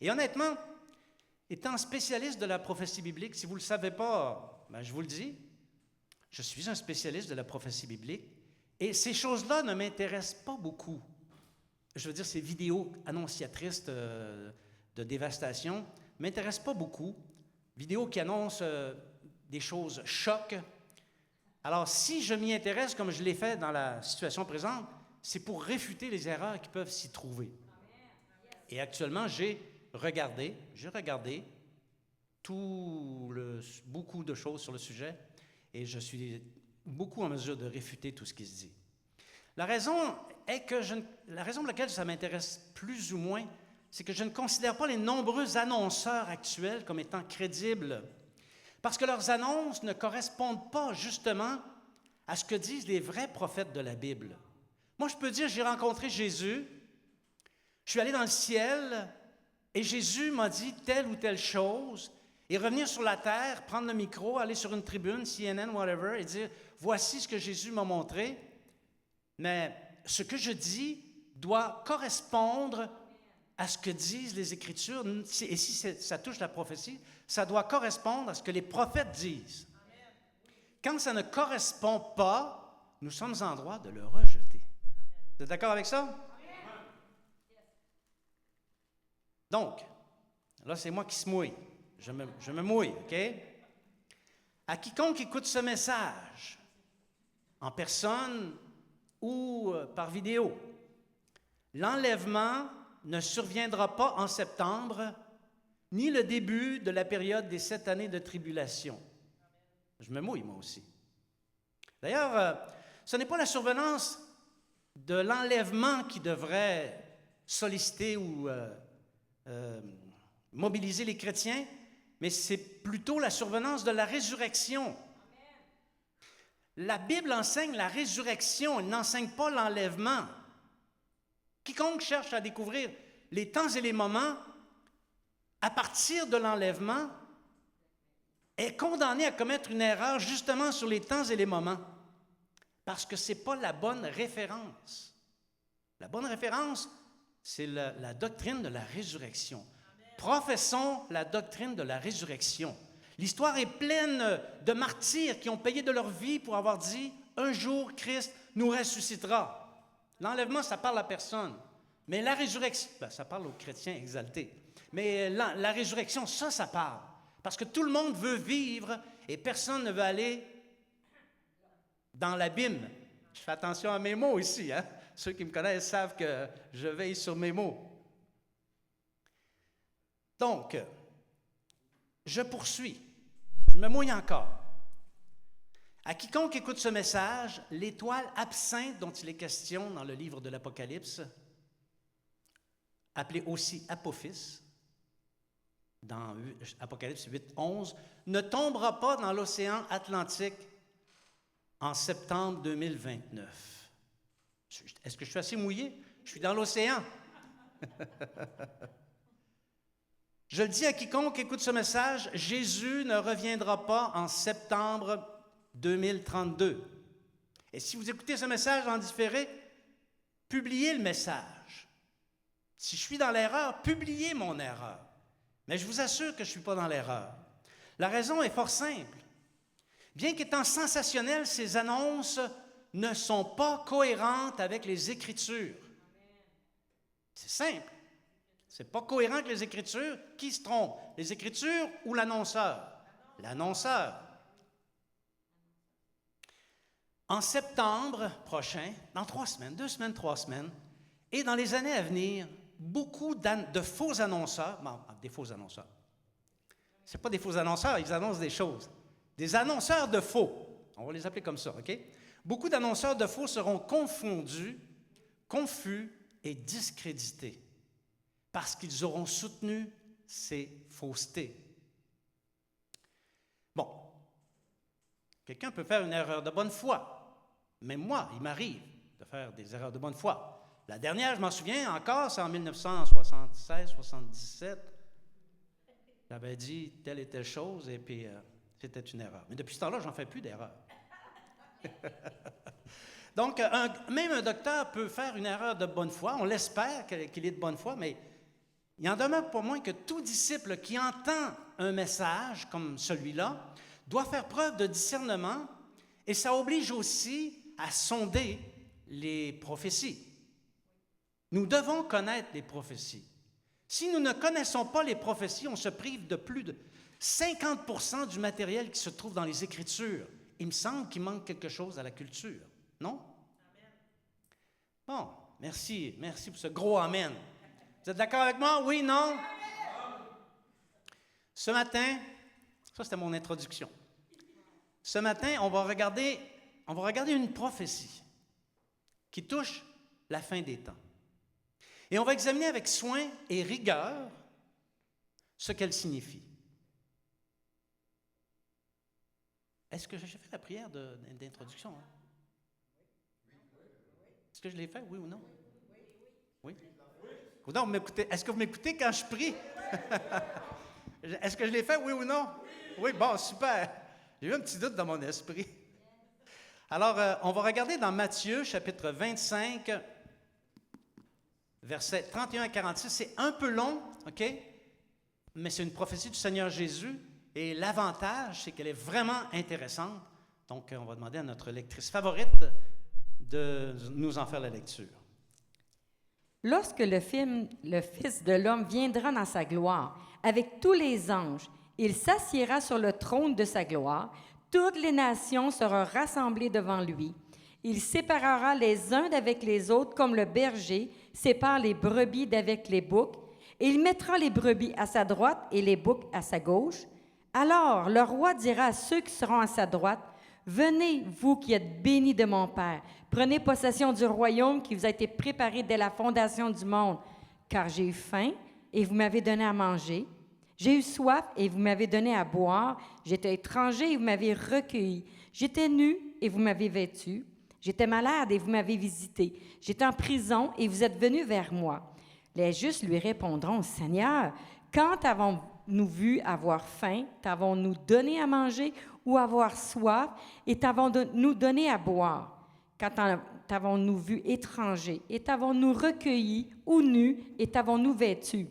Et honnêtement, étant spécialiste de la prophétie biblique, si vous ne le savez pas, ben je vous le dis, je suis un spécialiste de la prophétie biblique et ces choses-là ne m'intéressent pas beaucoup. Je veux dire, ces vidéos annonciatrices de dévastation ne m'intéressent pas beaucoup. Vidéos qui annoncent des choses chocs. Alors, si je m'y intéresse comme je l'ai fait dans la situation présente, c'est pour réfuter les erreurs qui peuvent s'y trouver. Et actuellement, j'ai regardé beaucoup de choses sur le sujet et je suis beaucoup en mesure de réfuter tout ce qui se dit. La raison pour laquelle ça m'intéresse plus ou moins, c'est que je ne considère pas les nombreux annonceurs actuels comme étant crédibles parce que leurs annonces ne correspondent pas justement à ce que disent les vrais prophètes de la Bible. Moi, je peux dire, j'ai rencontré Jésus, je suis allé dans le ciel, et Jésus m'a dit telle ou telle chose, et revenir sur la terre, prendre le micro, aller sur une tribune, CNN, whatever, et dire, voici ce que Jésus m'a montré, mais ce que je dis doit correspondre à ce que disent les Écritures, et si ça touche la prophétie, ça doit correspondre à ce que les prophètes disent. Quand ça ne correspond pas, nous sommes en droit de le rejeter. Vous êtes d'accord avec ça? Donc, là, c'est moi qui se mouille. Je me mouille, OK? À quiconque écoute ce message, en personne ou par vidéo, l'enlèvement ne surviendra pas en septembre, ni le début de la période des 7 années de tribulation. Je me mouille, moi aussi. D'ailleurs, ce n'est pas la survenance de l'enlèvement qui devrait solliciter ou mobiliser les chrétiens, mais c'est plutôt la survenance de la résurrection. La Bible enseigne la résurrection, elle n'enseigne pas l'enlèvement. Quiconque cherche à découvrir les temps et les moments à partir de l'enlèvement est condamné à commettre une erreur justement sur les temps et les moments, parce que ce n'est pas la bonne référence. La bonne référence, c'est la doctrine de la résurrection. Amen. Professons la doctrine de la résurrection. L'histoire est pleine de martyrs qui ont payé de leur vie pour avoir dit « Un jour, Christ nous ressuscitera ». L'enlèvement, ça parle à personne. Mais la résurrection, ça parle aux chrétiens exaltés. Mais la résurrection, ça parle. Parce que tout le monde veut vivre et personne ne veut aller dans l'abîme. Je fais attention à mes mots ici, hein? Ceux qui me connaissent savent que je veille sur mes mots. Donc, je poursuis. Je me mouille encore. À quiconque écoute ce message, l'étoile absinthe dont il est question dans le livre de l'Apocalypse, appelée aussi Apophis, dans Apocalypse 8:11, ne tombera pas dans l'océan Atlantique en septembre 2029. Est-ce que je suis assez mouillé? Je suis dans l'océan. Je le dis à quiconque écoute ce message, Jésus ne reviendra pas en septembre 2032. Et si vous écoutez ce message en différé, publiez le message. Si je suis dans l'erreur, publiez mon erreur. Mais je vous assure que je ne suis pas dans l'erreur. La raison est fort simple. Bien qu'étant sensationnelles, ces annonces ne sont pas cohérentes avec les Écritures. C'est simple. Ce n'est pas cohérent avec les Écritures. Qui se trompe? Les Écritures ou l'annonceur? L'annonceur. En septembre prochain, dans 3 semaines, 2 semaines, 3 semaines, et dans les années à venir, beaucoup de faux annonceurs, des faux annonceurs, ce n'est pas des faux annonceurs, ils annoncent des choses. Des annonceurs de faux, on va les appeler comme ça, OK? Beaucoup d'annonceurs de faux seront confondus, confus et discrédités parce qu'ils auront soutenu ces faussetés. Bon, quelqu'un peut faire une erreur de bonne foi. Même moi, il m'arrive de faire des erreurs de bonne foi. La dernière, je m'en souviens encore, c'est en 1976-77. J'avais dit telle et telle chose, et puis c'était une erreur. Mais depuis ce temps-là, je n'en fais plus d'erreur. Donc, même un docteur peut faire une erreur de bonne foi. On l'espère qu'il est de bonne foi, mais il en demeure pas moins que tout disciple qui entend un message comme celui-là doit faire preuve de discernement, et ça oblige aussi à sonder les prophéties. Nous devons connaître les prophéties. Si nous ne connaissons pas les prophéties, on se prive de plus de 50% du matériel qui se trouve dans les Écritures. Il me semble qu'il manque quelque chose à la culture, non? Bon, merci pour ce gros amen. Vous êtes d'accord avec moi? Oui, non? Ce matin, ça c'était mon introduction. Ce matin, on va regarder une prophétie qui touche la fin des temps. Et on va examiner avec soin et rigueur ce qu'elle signifie. Est-ce que j'ai fait la prière d'introduction? Hein? Est-ce que je l'ai fait, oui ou non? Oui? Non, est-ce que vous m'écoutez quand je prie? Est-ce que je l'ai fait, oui ou non? Oui, bon, super. J'ai eu un petit doute dans mon esprit. Alors, on va regarder dans Matthieu, chapitre 25, versets 31 à 46. C'est un peu long, OK? Mais c'est une prophétie du Seigneur Jésus. Et l'avantage, c'est qu'elle est vraiment intéressante. Donc, on va demander à notre lectrice favorite de nous en faire la lecture. Lorsque le Fils de l'homme viendra dans sa gloire, avec tous les anges, il s'assiera sur le trône de sa gloire. Toutes les nations seront rassemblées devant lui. Il séparera les uns d'avec les autres comme le berger sépare les brebis d'avec les boucs. Et il mettra les brebis à sa droite et les boucs à sa gauche. Alors le roi dira à ceux qui seront à sa droite, « Venez, vous qui êtes bénis de mon Père, prenez possession du royaume qui vous a été préparé dès la fondation du monde, car j'ai eu faim et vous m'avez donné à manger. J'ai eu soif et vous m'avez donné à boire. J'étais étranger et vous m'avez recueilli. J'étais nu et vous m'avez vêtu. J'étais malade et vous m'avez visité. J'étais en prison et vous êtes venus vers moi. » Les justes lui répondront, « Seigneur, quand avons-nous vu avoir faim, t'avons-nous donné à manger ou avoir soif et t'avons-nous donné à boire? Quand t'avons-nous vu étranger et t'avons-nous recueilli ou nu et t'avons-nous vêtu?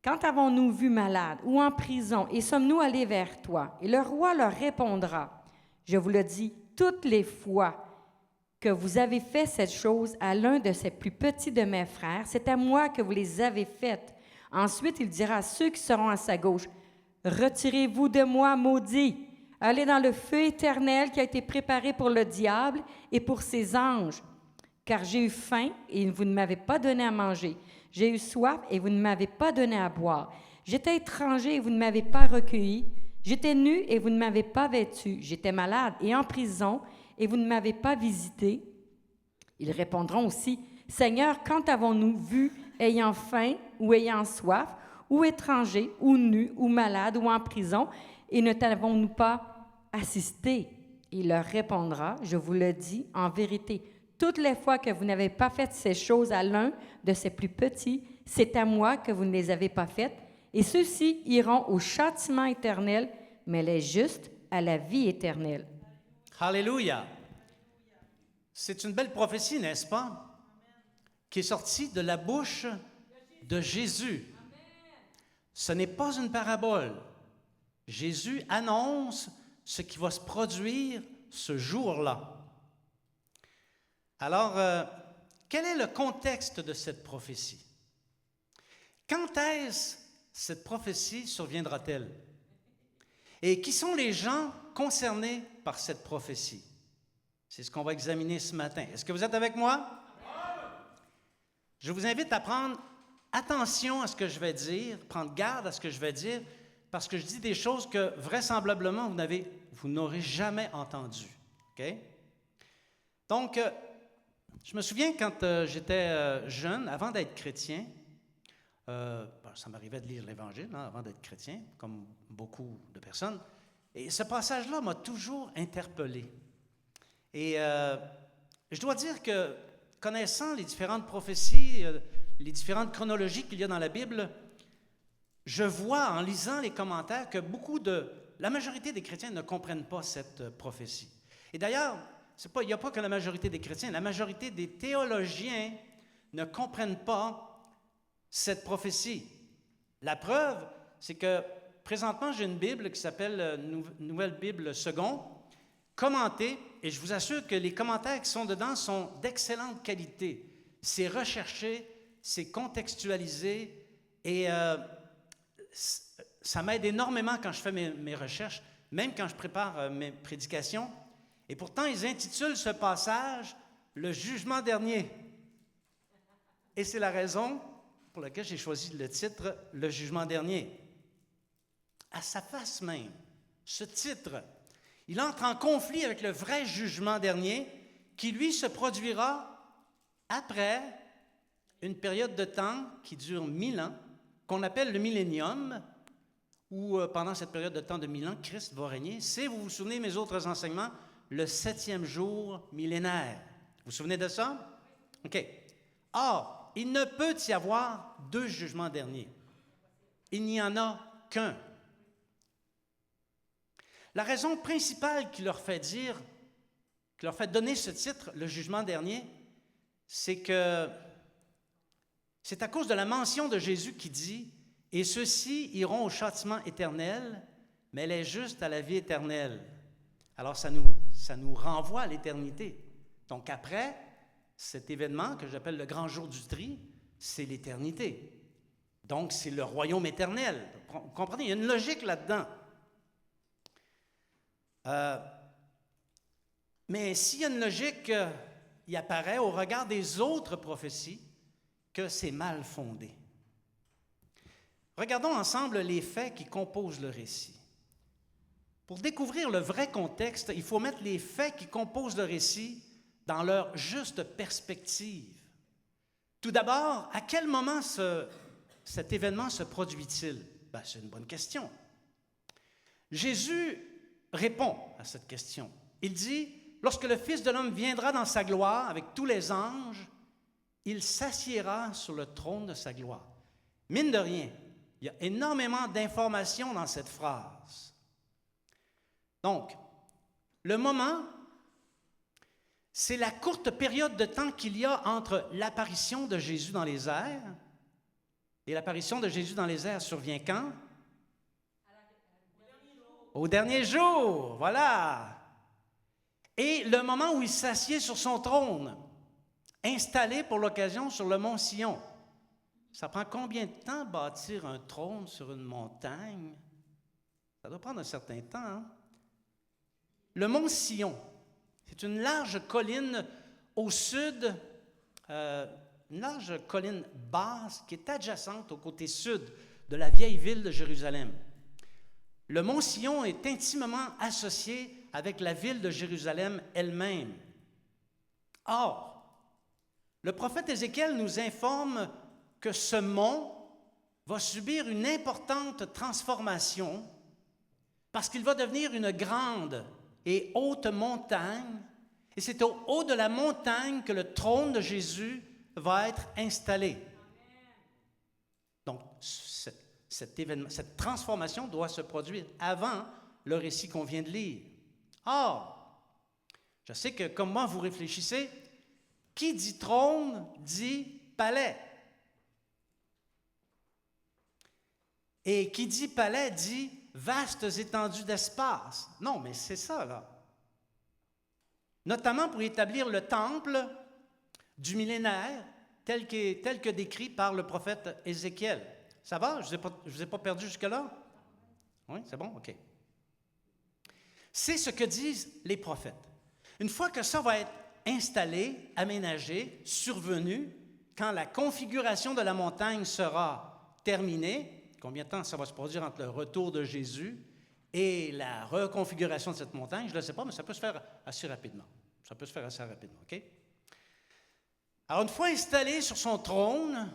Quand avons-nous vu malade ou en prison et sommes-nous allés vers toi? » Et le roi leur répondra, « Je vous le dis, toutes les fois que vous avez fait cette chose à l'un de ces plus petits de mes frères, c'est à moi que vous les avez faites. » Ensuite, il dira à ceux qui seront à sa gauche, « Retirez-vous de moi, maudits, Allez dans le feu éternel qui a été préparé pour le diable et pour ses anges. Car j'ai eu faim et vous ne m'avez pas donné à manger. J'ai eu soif et vous ne m'avez pas donné à boire. J'étais étranger et vous ne m'avez pas recueilli. J'étais nu et vous ne m'avez pas vêtu. J'étais malade et en prison et vous ne m'avez pas visité. Ils répondront aussi, Seigneur, quand avons-nous vu ayant faim ou ayant soif, ou étranger, ou nu, ou malade, ou en prison, et ne t'avons-nous pas assisté? Il leur répondra, je vous le dis en vérité, toutes les fois que vous n'avez pas fait ces choses à l'un de ces plus petits, c'est à moi que vous ne les avez pas faites, et ceux-ci iront au châtiment éternel, mais les justes à la vie éternelle. Alléluia! C'est une belle prophétie, n'est-ce pas? Qui est sortie de la bouche de Jésus. Ce n'est pas une parabole. Jésus annonce ce qui va se produire ce jour-là. Alors, quel est le contexte de cette prophétie? Quand est-ce cette prophétie surviendra-t-elle? Et qui sont les gens concernés par cette prophétie? C'est ce qu'on va examiner ce matin. Est-ce que vous êtes avec moi? Je vous invite à prendre attention à ce que je vais dire, prendre garde à ce que je vais dire, parce que je dis des choses que vraisemblablement vous n'aurez jamais entendues. OK? Donc, je me souviens quand j'étais jeune, avant d'être chrétien, ça m'arrivait de lire l'Évangile avant d'être chrétien, comme beaucoup de personnes, et ce passage-là m'a toujours interpellé. Et je dois dire que, connaissant les différentes prophéties, les différentes chronologies qu'il y a dans la Bible, je vois en lisant les commentaires que la majorité des chrétiens ne comprennent pas cette prophétie. Et d'ailleurs, il n'y a pas que la majorité des chrétiens, la majorité des théologiens ne comprennent pas cette prophétie. La preuve, c'est que présentement, j'ai une Bible qui s'appelle Nouvelle Bible Second, commentée, et je vous assure que les commentaires qui sont dedans sont d'excellente qualité. C'est recherché, c'est contextualisé, et ça m'aide énormément quand je fais mes recherches, même quand je prépare mes prédications. Et pourtant, ils intitulent ce passage « Le jugement dernier ». Et c'est la raison pour laquelle j'ai choisi le titre « Le jugement dernier ». À sa face même, ce titre, il entre en conflit avec le vrai jugement dernier qui, lui, se produira après une période de temps qui dure 1000 ans, qu'on appelle le millénium, où pendant cette période de temps de 1000 ans, Christ va régner. C'est, vous vous souvenez, mes autres enseignements, le 7e jour millénaire. Vous vous souvenez de ça? OK. Or, il ne peut y avoir deux jugements derniers. Il n'y en a qu'un. La raison principale qui leur fait donner ce titre, le jugement dernier, c'est que c'est à cause de la mention de Jésus qui dit « Et ceux-ci iront au châtiment éternel, mais les justes à la vie éternelle. » Alors, ça nous renvoie à l'éternité. Donc, après cet événement que j'appelle le grand jour du tri, c'est l'éternité. Donc, c'est le royaume éternel. Vous comprenez? Il y a une logique là-dedans. Mais s'il y a une logique, il apparaît au regard des autres prophéties que c'est mal fondé. Regardons ensemble les faits qui composent le récit. Pour découvrir le vrai contexte, il faut mettre les faits qui composent le récit dans leur juste perspective. Tout d'abord, à quel moment cet événement se produit-il? C'est une bonne question. Jésus répond à cette question. Il dit, lorsque le Fils de l'homme viendra dans sa gloire avec tous les anges, il s'assiera sur le trône de sa gloire. Mine de rien, il y a énormément d'informations dans cette phrase. Donc, le moment, c'est la courte période de temps qu'il y a entre l'apparition de Jésus dans les airs, et l'apparition de Jésus dans les airs survient quand? Au dernier jour, voilà. Et le moment où il s'assied sur son trône, installé pour l'occasion sur le mont Sion. Ça prend combien de temps bâtir un trône sur une montagne? Ça doit prendre un certain temps, hein? le mont Sion. C'est une large colline au sud, une large colline basse qui est adjacente au côté sud de la vieille ville de Jérusalem. Le mont Sion est intimement associé avec la ville de Jérusalem elle-même. Or, le prophète Ézéchiel nous informe que ce mont va subir une importante transformation parce qu'il va devenir une grande et haute montagne, et c'est au haut de la montagne que le trône de Jésus va être installé. Donc, cette transformation doit se produire avant le récit qu'on vient de lire. Or, je sais que comme moi vous réfléchissez, qui dit trône dit palais. Et qui dit palais dit vastes étendues d'espace. Non, mais c'est ça, là. Notamment pour établir le temple du millénaire tel que décrit par le prophète Ézéchiel. Ça va? Je ne vous ai pas perdu jusque-là? Oui, c'est bon? OK. C'est ce que disent les prophètes. Une fois que ça va être installé, aménagé, survenu, quand la configuration de la montagne sera terminée, combien de temps ça va se produire entre le retour de Jésus et la reconfiguration de cette montagne, je ne le sais pas, mais ça peut se faire assez rapidement. Ça peut se faire assez rapidement, OK? Alors, une fois installé sur son trône,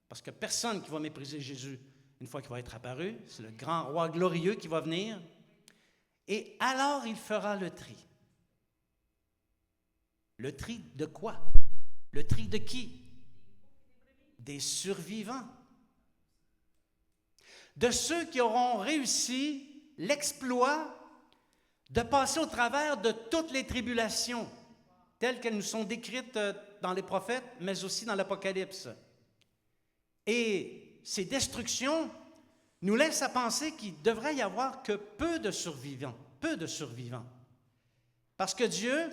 parce que personne qui va mépriser Jésus une fois qu'il va être apparu, c'est le grand roi glorieux qui va venir, et alors il fera le tri. Le tri de quoi? Le tri de qui? Des survivants. De ceux qui auront réussi l'exploit de passer au travers de toutes les tribulations, telles qu'elles nous sont décrites dans les prophètes, mais aussi dans l'Apocalypse. Et ces destructions nous laissent à penser qu'il ne devrait y avoir que peu de survivants. Parce que Dieu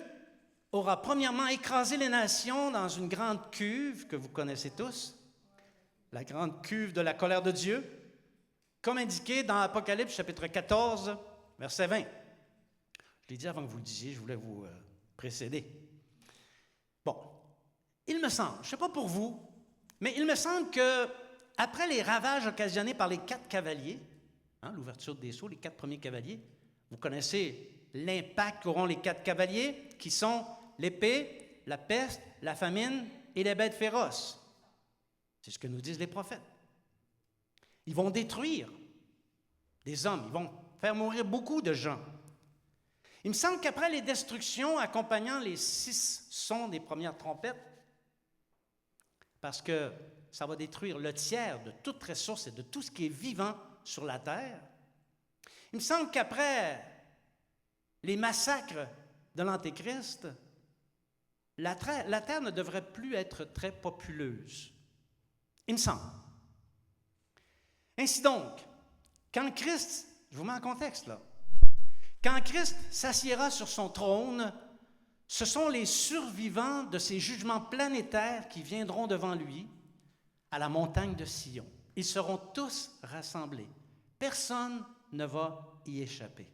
aura premièrement écrasé les nations dans une grande cuve que vous connaissez tous, la grande cuve de la colère de Dieu, comme indiqué dans Apocalypse chapitre 14, verset 20. Je l'ai dit avant que vous le disiez, je voulais vous précéder. Bon, il me semble, je ne sais pas pour vous, mais il me semble que après les ravages occasionnés par les 4 cavaliers, l'ouverture des sceaux, les 4 premiers cavaliers, vous connaissez l'impact qu'auront les 4 cavaliers, qui sont l'épée, la peste, la famine et les bêtes féroces. C'est ce que nous disent les prophètes. Ils vont détruire des hommes, ils vont faire mourir beaucoup de gens. Il me semble qu'après les destructions accompagnant les 6 sons des premières trompettes, parce que ça va détruire le tiers de toute ressource et de tout ce qui est vivant sur la terre, il me semble qu'après les massacres de l'Antéchrist, la terre ne devrait plus être très populeuse. Il me semble. Ainsi donc, quand Christ, je vous mets en contexte là, quand Christ s'assiera sur son trône, ce sont les survivants de ces jugements planétaires qui viendront devant lui à la montagne de Sion. Ils seront tous rassemblés. Personne ne va y échapper.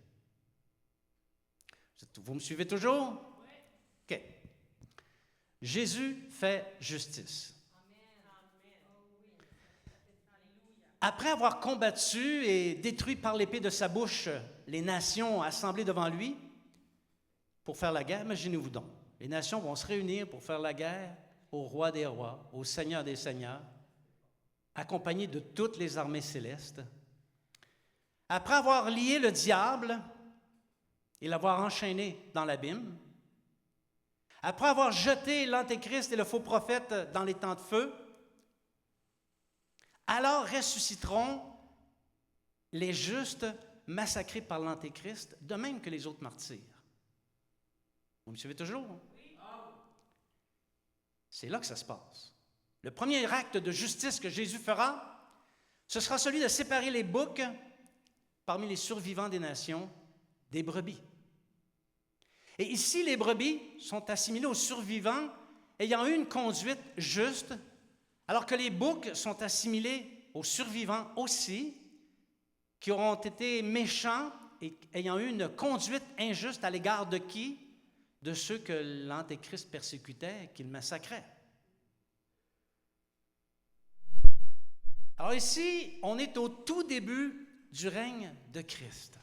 Vous me suivez toujours? OK. Jésus fait justice. Après avoir combattu et détruit par l'épée de sa bouche les nations assemblées devant lui pour faire la guerre, imaginez-vous donc, les nations vont se réunir pour faire la guerre au roi des rois, au Seigneur des seigneurs, accompagné de toutes les armées célestes. Après avoir lié le diable et l'avoir enchaîné dans l'abîme, après avoir jeté l'Antéchrist et le faux prophète dans les temps de feu, alors ressusciteront les justes massacrés par l'Antéchrist, de même que les autres martyrs. Vous me suivez toujours? Oui. C'est là que ça se passe. Le premier acte de justice que Jésus fera, ce sera celui de séparer les boucs parmi les survivants des nations des brebis. Et ici, les brebis sont assimilés aux survivants ayant eu une conduite juste, alors que les boucs sont assimilés aux survivants aussi, qui auront été méchants ayant eu une conduite injuste à l'égard de qui? De ceux que l'Antéchrist persécutait et qu'il massacrait. Alors ici, on est au tout début du règne de Christ.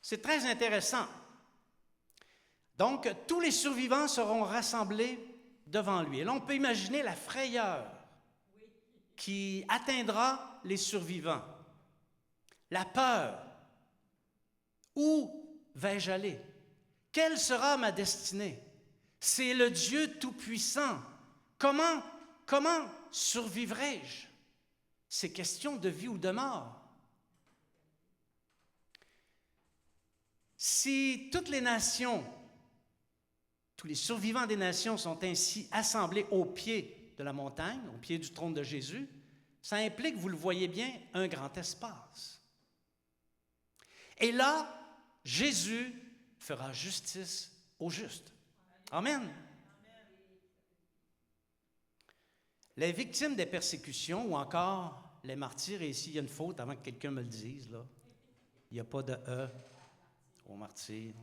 C'est très intéressant. Donc, tous les survivants seront rassemblés devant lui. Et là, on peut imaginer la frayeur qui atteindra les survivants. La peur. Où vais-je aller? Quelle sera ma destinée? C'est le Dieu Tout-Puissant. Comment survivrai-je? C'est question de vie ou de mort. Si toutes les nations, tous les survivants des nations sont ainsi assemblés au pied de la montagne, au pied du trône de Jésus, ça implique, vous le voyez bien, un grand espace. Et là, Jésus fera justice aux justes. Amen. Les victimes des persécutions ou encore les martyrs, et ici il y a une faute avant que quelqu'un me le dise, là. Il n'y a pas de « e » aux martyrs.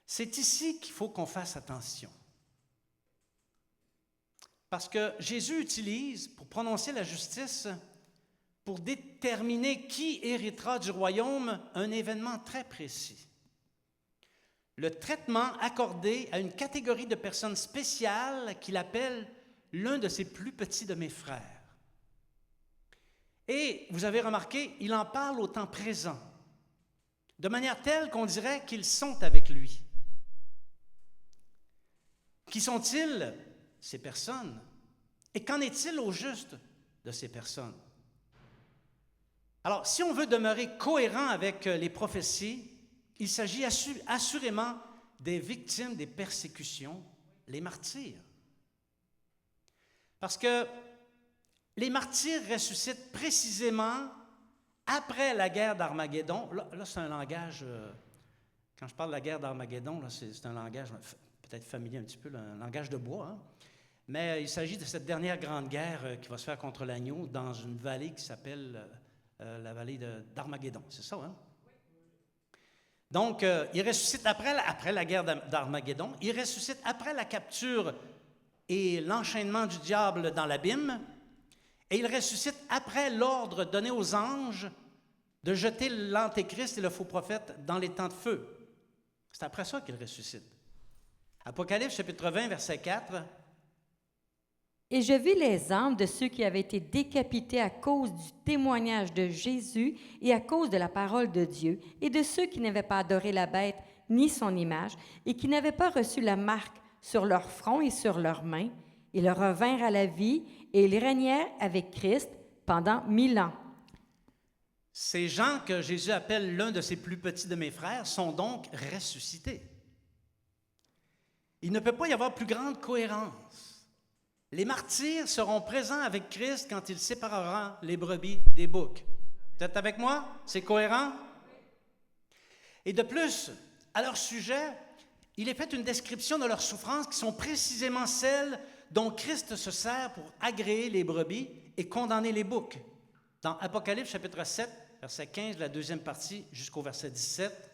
C'est ici qu'il faut qu'on fasse attention. Parce que Jésus utilise, pour prononcer la justice, pour déterminer qui héritera du royaume, un événement très précis. Le traitement accordé à une catégorie de personnes spéciales qu'il appelle l'un de ses plus petits de mes frères. Et vous avez remarqué, il en parle au temps présent, de manière telle qu'on dirait qu'ils sont avec lui. Qui sont-ils, ces personnes? Et qu'en est-il au juste de ces personnes? Alors, si on veut demeurer cohérent avec les prophéties, il s'agit assurément des victimes des persécutions, les martyrs. Parce que les martyrs ressuscitent précisément après la guerre d'Armageddon. Là c'est un langage, quand je parle de la guerre d'Armageddon, là, c'est un langage peut-être familier un petit peu, là, un langage de bois, hein? Mais il s'agit de cette dernière grande guerre qui va se faire contre l'agneau dans une vallée qui s'appelle la vallée d'Armageddon. C'est ça, hein? Donc, il ressuscite après la guerre d'Armageddon, il ressuscite après la capture et l'enchaînement du diable dans l'abîme, et il ressuscite après l'ordre donné aux anges de jeter l'Antéchrist et le faux prophète dans les temps de feu. C'est après ça qu'il ressuscite. Apocalypse chapitre 20, verset 4. Et je vis les âmes de ceux qui avaient été décapités à cause du témoignage de Jésus et à cause de la parole de Dieu, et de ceux qui n'avaient pas adoré la bête ni son image, et qui n'avaient pas reçu la marque sur leur front et sur leurs mains. Ils revinrent à la vie, et ils régnèrent avec Christ pendant 1000 ans. Ces gens que Jésus appelle l'un de ses plus petits de mes frères sont donc ressuscités. Il ne peut pas y avoir plus grande cohérence. Les martyrs seront présents avec Christ quand il séparera les brebis des boucs. Vous êtes avec moi? C'est cohérent? Et de plus, à leur sujet, il est fait une description de leurs souffrances qui sont précisément celles dont Christ se sert pour agréer les brebis et condamner les boucs. Dans Apocalypse chapitre 7, verset 15, la deuxième partie, jusqu'au verset 17.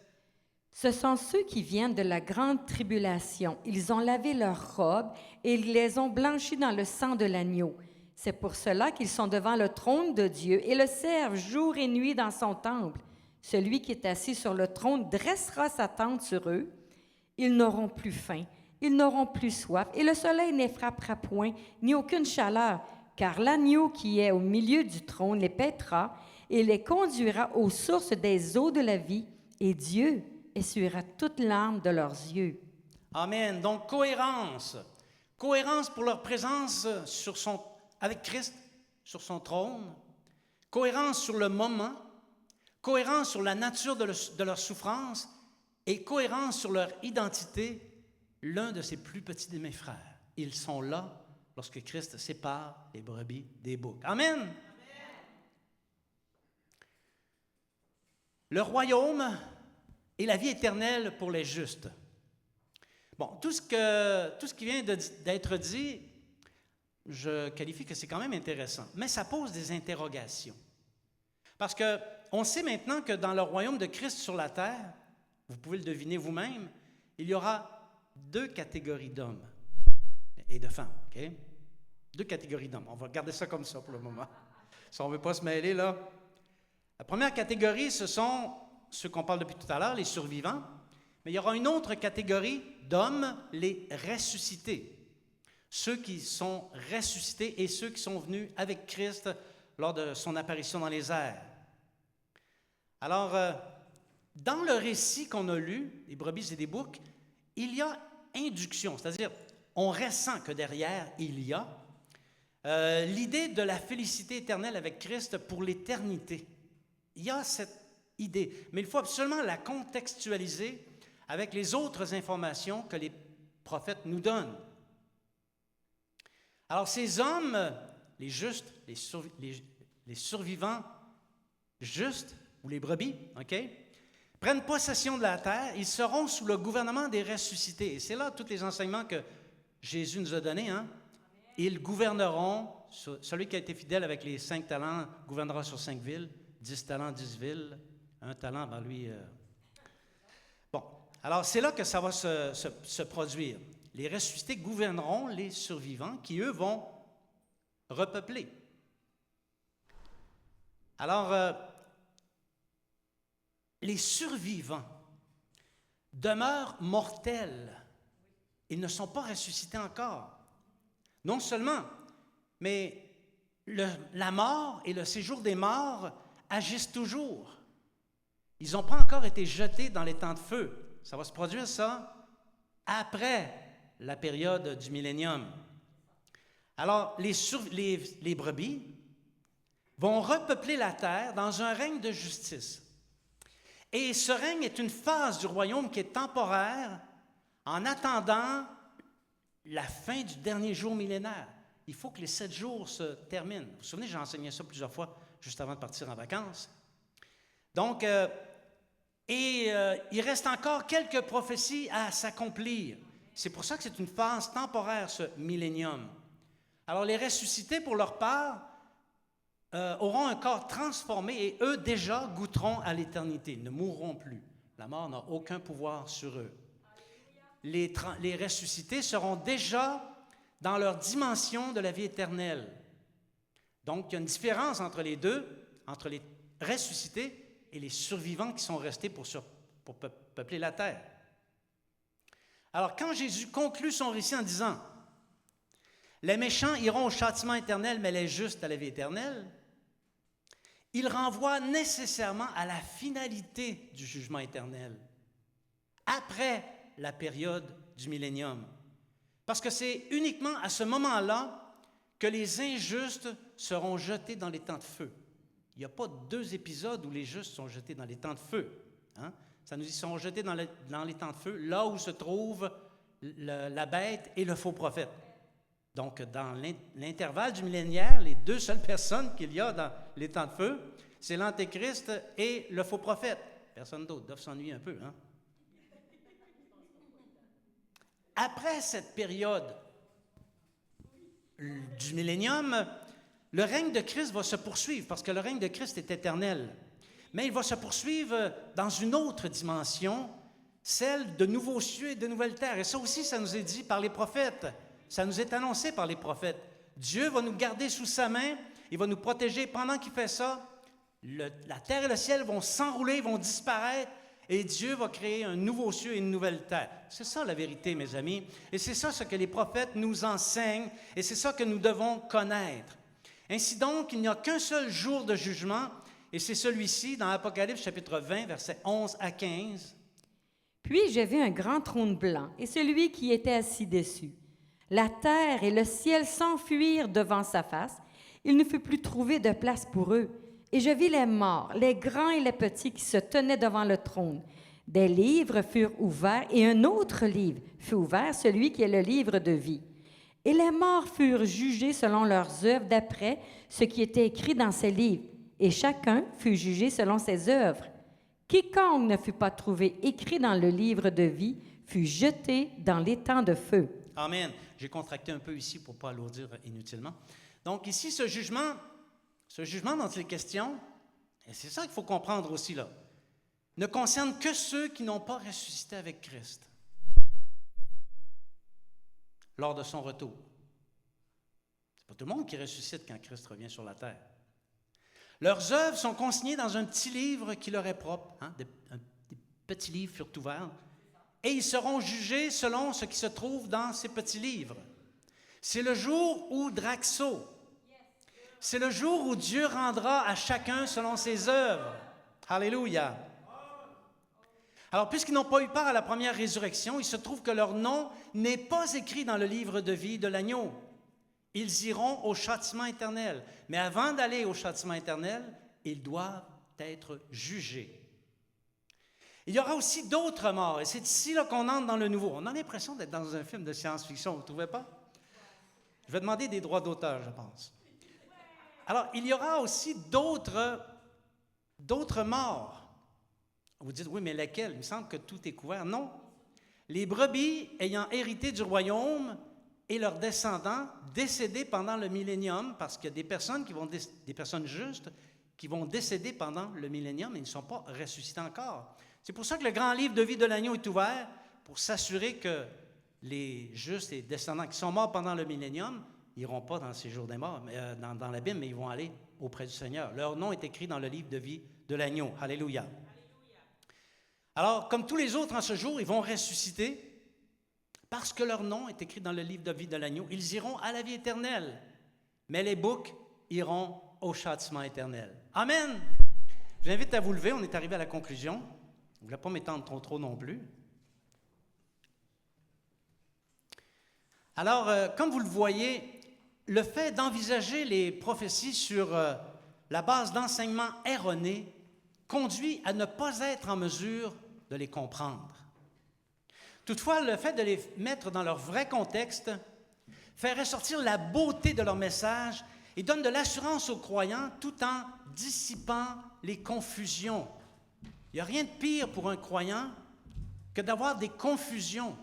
Ce sont ceux qui viennent de la grande tribulation. Ils ont lavé leurs robes et ils les ont blanchies dans le sang de l'agneau. C'est pour cela qu'ils sont devant le trône de Dieu et le servent jour et nuit dans son temple. Celui qui est assis sur le trône dressera sa tente sur eux. Ils n'auront plus faim, ils n'auront plus soif, et le soleil ne frappera point, ni aucune chaleur, car l'agneau qui est au milieu du trône les paîtra et les conduira aux sources des eaux de la vie, et Dieu essuiera toute larme de leurs yeux. Amen. Donc, cohérence. Cohérence pour leur présence avec Christ sur son trône. Cohérence sur le moment. Cohérence sur la nature de leur souffrance. Et cohérence sur leur identité, l'un de ses plus petits de mes frères. Ils sont là lorsque Christ sépare les brebis des boucs. Amen. Amen. Le royaume et la vie éternelle pour les justes. Bon, tout ce qui vient d'être dit, je qualifie que c'est quand même intéressant, mais ça pose des interrogations. Parce que on sait maintenant que dans le royaume de Christ sur la terre, vous pouvez le deviner vous-même, il y aura 2 catégories d'hommes et de femmes, OK? 2 catégories d'hommes. On va garder ça comme ça pour le moment. Si on ne veut pas se mêler, là. La première catégorie, ce sont ceux qu'on parle depuis tout à l'heure, les survivants. Mais il y aura une autre catégorie d'hommes, les ressuscités. Ceux qui sont ressuscités et ceux qui sont venus avec Christ lors de son apparition dans les airs. Alors, dans le récit qu'on a lu, des brebis et des boucs, il y a induction, c'est-à-dire on ressent que derrière, il y a l'idée de la félicité éternelle avec Christ pour l'éternité. Il y a cette idée, mais il faut absolument la contextualiser avec les autres informations que les prophètes nous donnent. Alors ces hommes, les justes, les survivants justes, ou les brebis, OK, prennent possession de la terre, ils seront sous le gouvernement des ressuscités. Et c'est là tous les enseignements que Jésus nous a donnés. Hein? Ils gouverneront, celui qui a été fidèle avec les 5 talents gouvernera sur 5 villes, 10 talents, 10 villes, 1 talent, ben lui... Bon, alors c'est là que ça va se produire. Les ressuscités gouverneront les survivants qui, eux, vont repeupler. Alors, les survivants demeurent mortels. Ils ne sont pas ressuscités encore. Non seulement, mais la mort et le séjour des morts agissent toujours. Ils n'ont pas encore été jetés dans les temps de feu. Ça va se produire, ça, après la période du millénium. Alors, les brebis vont repeupler la terre dans un règne de justice. Et ce règne est une phase du royaume qui est temporaire en attendant la fin du dernier jour millénaire. Il faut que les 7 jours se terminent. Vous vous souvenez, j'ai enseigné ça plusieurs fois juste avant de partir en vacances. Donc, il reste encore quelques prophéties à s'accomplir. C'est pour ça que c'est une phase temporaire, ce millénium. Alors, les ressuscités, pour leur part, auront un corps transformé et eux déjà goûteront à l'éternité, ne mourront plus. La mort n'a aucun pouvoir sur eux. Les ressuscités seront déjà dans leur dimension de la vie éternelle. Donc, il y a une différence entre les deux, entre les ressuscités et les survivants qui sont restés pour peupler la terre. Alors, quand Jésus conclut son récit en disant « Les méchants iront au châtiment éternel, mais les justes à la vie éternelle », il renvoie nécessairement à la finalité du jugement éternel, après la période du millénium. Parce que c'est uniquement à ce moment-là que les injustes seront jetés dans les temps de feu. Il n'y a pas 2 épisodes où les justes sont jetés dans les temps de feu. Hein? Ça nous dit qu'ils seront jetés dans les temps de feu, là où se trouvent la bête et le faux prophète. Donc, dans l'intervalle du millénaire, les 2 seules personnes qu'il y a dans les temps de feu, c'est l'Antéchrist et le faux prophète. Personne d'autre, doivent s'ennuyer un peu. Hein? Après cette période du millénium, le règne de Christ va se poursuivre, parce que le règne de Christ est éternel. Mais il va se poursuivre dans une autre dimension, celle de nouveaux cieux et de nouvelles terres. Et ça aussi, ça nous est dit par les prophètes. Ça nous est annoncé par les prophètes. Dieu va nous garder sous sa main, il va nous protéger. Pendant qu'il fait ça, la terre et le ciel vont s'enrouler, vont disparaître, et Dieu va créer un nouveau ciel et une nouvelle terre. C'est ça la vérité, mes amis. Et c'est ça ce que les prophètes nous enseignent, et c'est ça que nous devons connaître. Ainsi donc, il n'y a qu'un seul jour de jugement, et c'est celui-ci, dans Apocalypse chapitre 20, versets 11 à 15. « Puis j'ai vu un grand trône blanc, et celui qui était assis dessus. La terre et le ciel s'enfuirent devant sa face. Il ne fut plus trouvé de place pour eux. Et je vis les morts, les grands et les petits qui se tenaient devant le trône. Des livres furent ouverts, et un autre livre fut ouvert, celui qui est le livre de vie. Et les morts furent jugés selon leurs œuvres d'après ce qui était écrit dans ces livres. Et chacun fut jugé selon ses œuvres. Quiconque ne fut pas trouvé écrit dans le livre de vie fut jeté dans l'étang de feu. » Amen. J'ai contracté un peu ici pour ne pas alourdir inutilement. Donc ici, ce jugement dont il est question et c'est ça qu'il faut comprendre aussi là, ne concerne que ceux qui n'ont pas ressuscité avec Christ lors de son retour. C'est pas tout le monde qui ressuscite quand Christ revient sur la terre. Leurs œuvres sont consignées dans un petit livre qui leur est propre, des petits livres furent ouverts, et ils seront jugés selon ce qui se trouve dans ces petits livres. C'est le jour où Draxo, c'est le jour où Dieu rendra à chacun selon ses œuvres. Alléluia. Alors, puisqu'ils n'ont pas eu part à la première résurrection, il se trouve que leur nom n'est pas écrit dans le livre de vie de l'agneau. Ils iront au châtiment éternel. Mais avant d'aller au châtiment éternel, ils doivent être jugés. Il y aura aussi d'autres morts, et c'est ici là, qu'on entre dans le nouveau. On a l'impression d'être dans un film de science-fiction, vous ne trouvez pas? Je vais demander des droits d'auteur, je pense. Alors, il y aura aussi d'autres morts. Vous dites, oui, mais lesquelles? Il me semble que tout est couvert. Non. Les brebis ayant hérité du royaume et leurs descendants décédés pendant le millénium, parce qu'il y a des personnes des personnes justes qui vont décéder pendant le millénium et ils ne sont pas ressuscités encore. C'est pour ça que le grand livre de vie de l'agneau est ouvert, pour s'assurer que les justes et descendants qui sont morts pendant le millénium n'iront pas dans le séjour des morts, dans l'abîme, mais ils vont aller auprès du Seigneur. Leur nom est écrit dans le livre de vie de l'agneau. Alléluia. Alors, comme tous les autres en ce jour, ils vont ressusciter parce que leur nom est écrit dans le livre de vie de l'agneau. Ils iront à la vie éternelle, mais les boucs iront au châtiment éternel. Amen! J'invite à vous lever, on est arrivé à la conclusion. Je ne voulais pas m'étendre trop non plus. Alors, comme vous le voyez, le fait d'envisager les prophéties sur la base d'enseignements erronés conduit à ne pas être en mesure de les comprendre. Toutefois, le fait de les mettre dans leur vrai contexte fait ressortir la beauté de leur message et donne de l'assurance aux croyants tout en dissipant les confusions. Il n'y a rien de pire pour un croyant que d'avoir des confusions.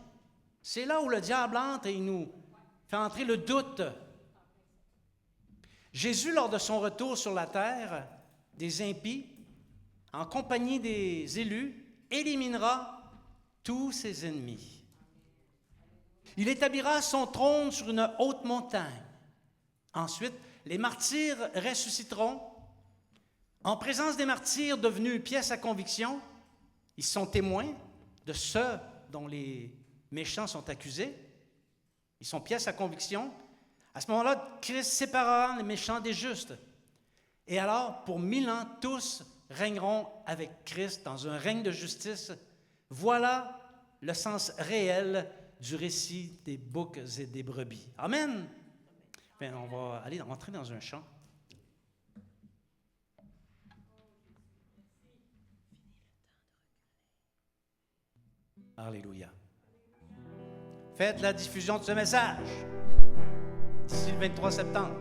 C'est là où le diable entre et il nous fait entrer le doute. Jésus, lors de son retour sur la terre, des impies, en compagnie des élus, éliminera tous ses ennemis. Il établira son trône sur une haute montagne. Ensuite, les martyrs ressusciteront. En présence des martyrs devenus pièces à conviction, ils sont témoins de ceux dont les méchants sont accusés. Ils sont pièces à conviction. À ce moment-là, Christ séparera les méchants des justes. Et alors, pour 1000 ans, tous régneront avec Christ dans un règne de justice. Voilà le sens réel du récit des boucs et des brebis. Amen! Bien, on va aller rentrer dans un chant. Alléluia. Faites la diffusion de ce message d'ici le 23 septembre.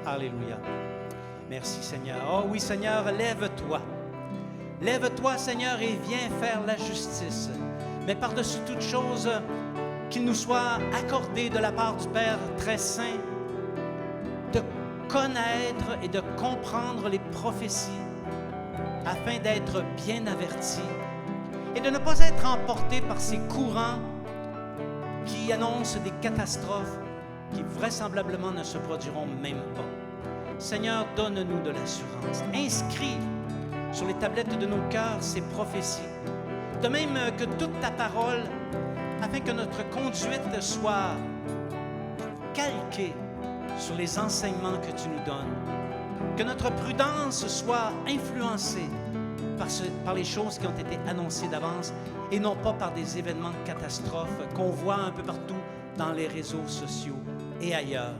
Alléluia. Merci Seigneur. Oh oui Seigneur, lève-toi. Lève-toi Seigneur et viens faire la justice. Mais par-dessus toute chose, qu'il nous soit accordé de la part du Père très saint de connaître et de comprendre les prophéties afin d'être bien avertis et de ne pas être emportés par ces courants qui annoncent des catastrophes qui vraisemblablement ne se produiront même pas. Seigneur, donne-nous de l'assurance. Inscris sur les tablettes de nos cœurs ces prophéties, de même que toute ta parole, afin que notre conduite soit calquée sur les enseignements que tu nous donnes, que notre prudence soit influencée par les choses qui ont été annoncées d'avance et non pas par des événements catastrophes qu'on voit un peu partout dans les réseaux sociaux et ailleurs.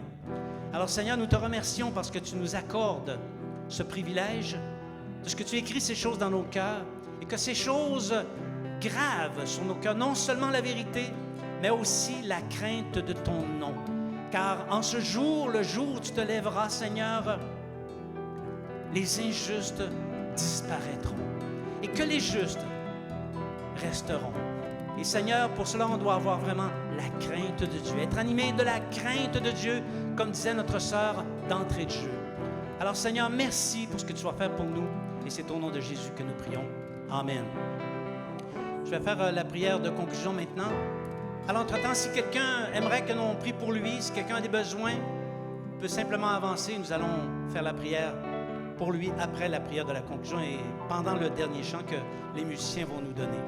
Alors Seigneur, nous te remercions parce que tu nous accordes ce privilège de ce que tu écris ces choses dans nos cœurs et que ces choses gravent sur nos cœurs non seulement la vérité, mais aussi la crainte de ton nom. Car en ce jour, le jour où tu te lèveras, Seigneur, les injustes disparaîtront et que les justes resteront. Et Seigneur, pour cela, on doit avoir vraiment la crainte de Dieu, être animé de la crainte de Dieu, comme disait notre sœur d'entrée de jeu. Alors Seigneur, merci pour ce que tu vas faire pour nous et c'est au nom de Jésus que nous prions. Amen. Je vais faire la prière de conclusion maintenant. À l'entretemps, si quelqu'un aimerait que l'on prie pour lui, si quelqu'un a des besoins, peut simplement avancer. Nous allons faire la prière pour lui après la prière de la conclusion et pendant le dernier chant que les musiciens vont nous donner.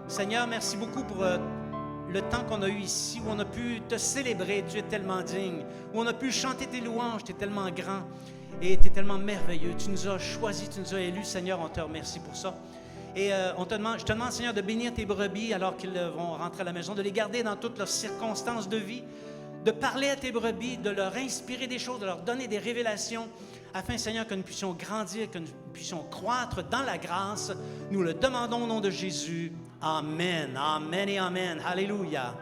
Seigneur, merci beaucoup pour le temps qu'on a eu ici, où on a pu te célébrer, tu es tellement digne, où on a pu chanter tes louanges, tu es tellement grand et tu es tellement merveilleux. Tu nous as choisis, tu nous as élus, Seigneur, on te remercie pour ça. Et je te demande, Seigneur, de bénir tes brebis alors qu'ils vont rentrer à la maison, de les garder dans toutes leurs circonstances de vie, de parler à tes brebis, de leur inspirer des choses, de leur donner des révélations, afin, Seigneur, que nous puissions grandir, que nous puissions croître dans la grâce. Nous le demandons au nom de Jésus. Amen, amen et amen. Alléluia.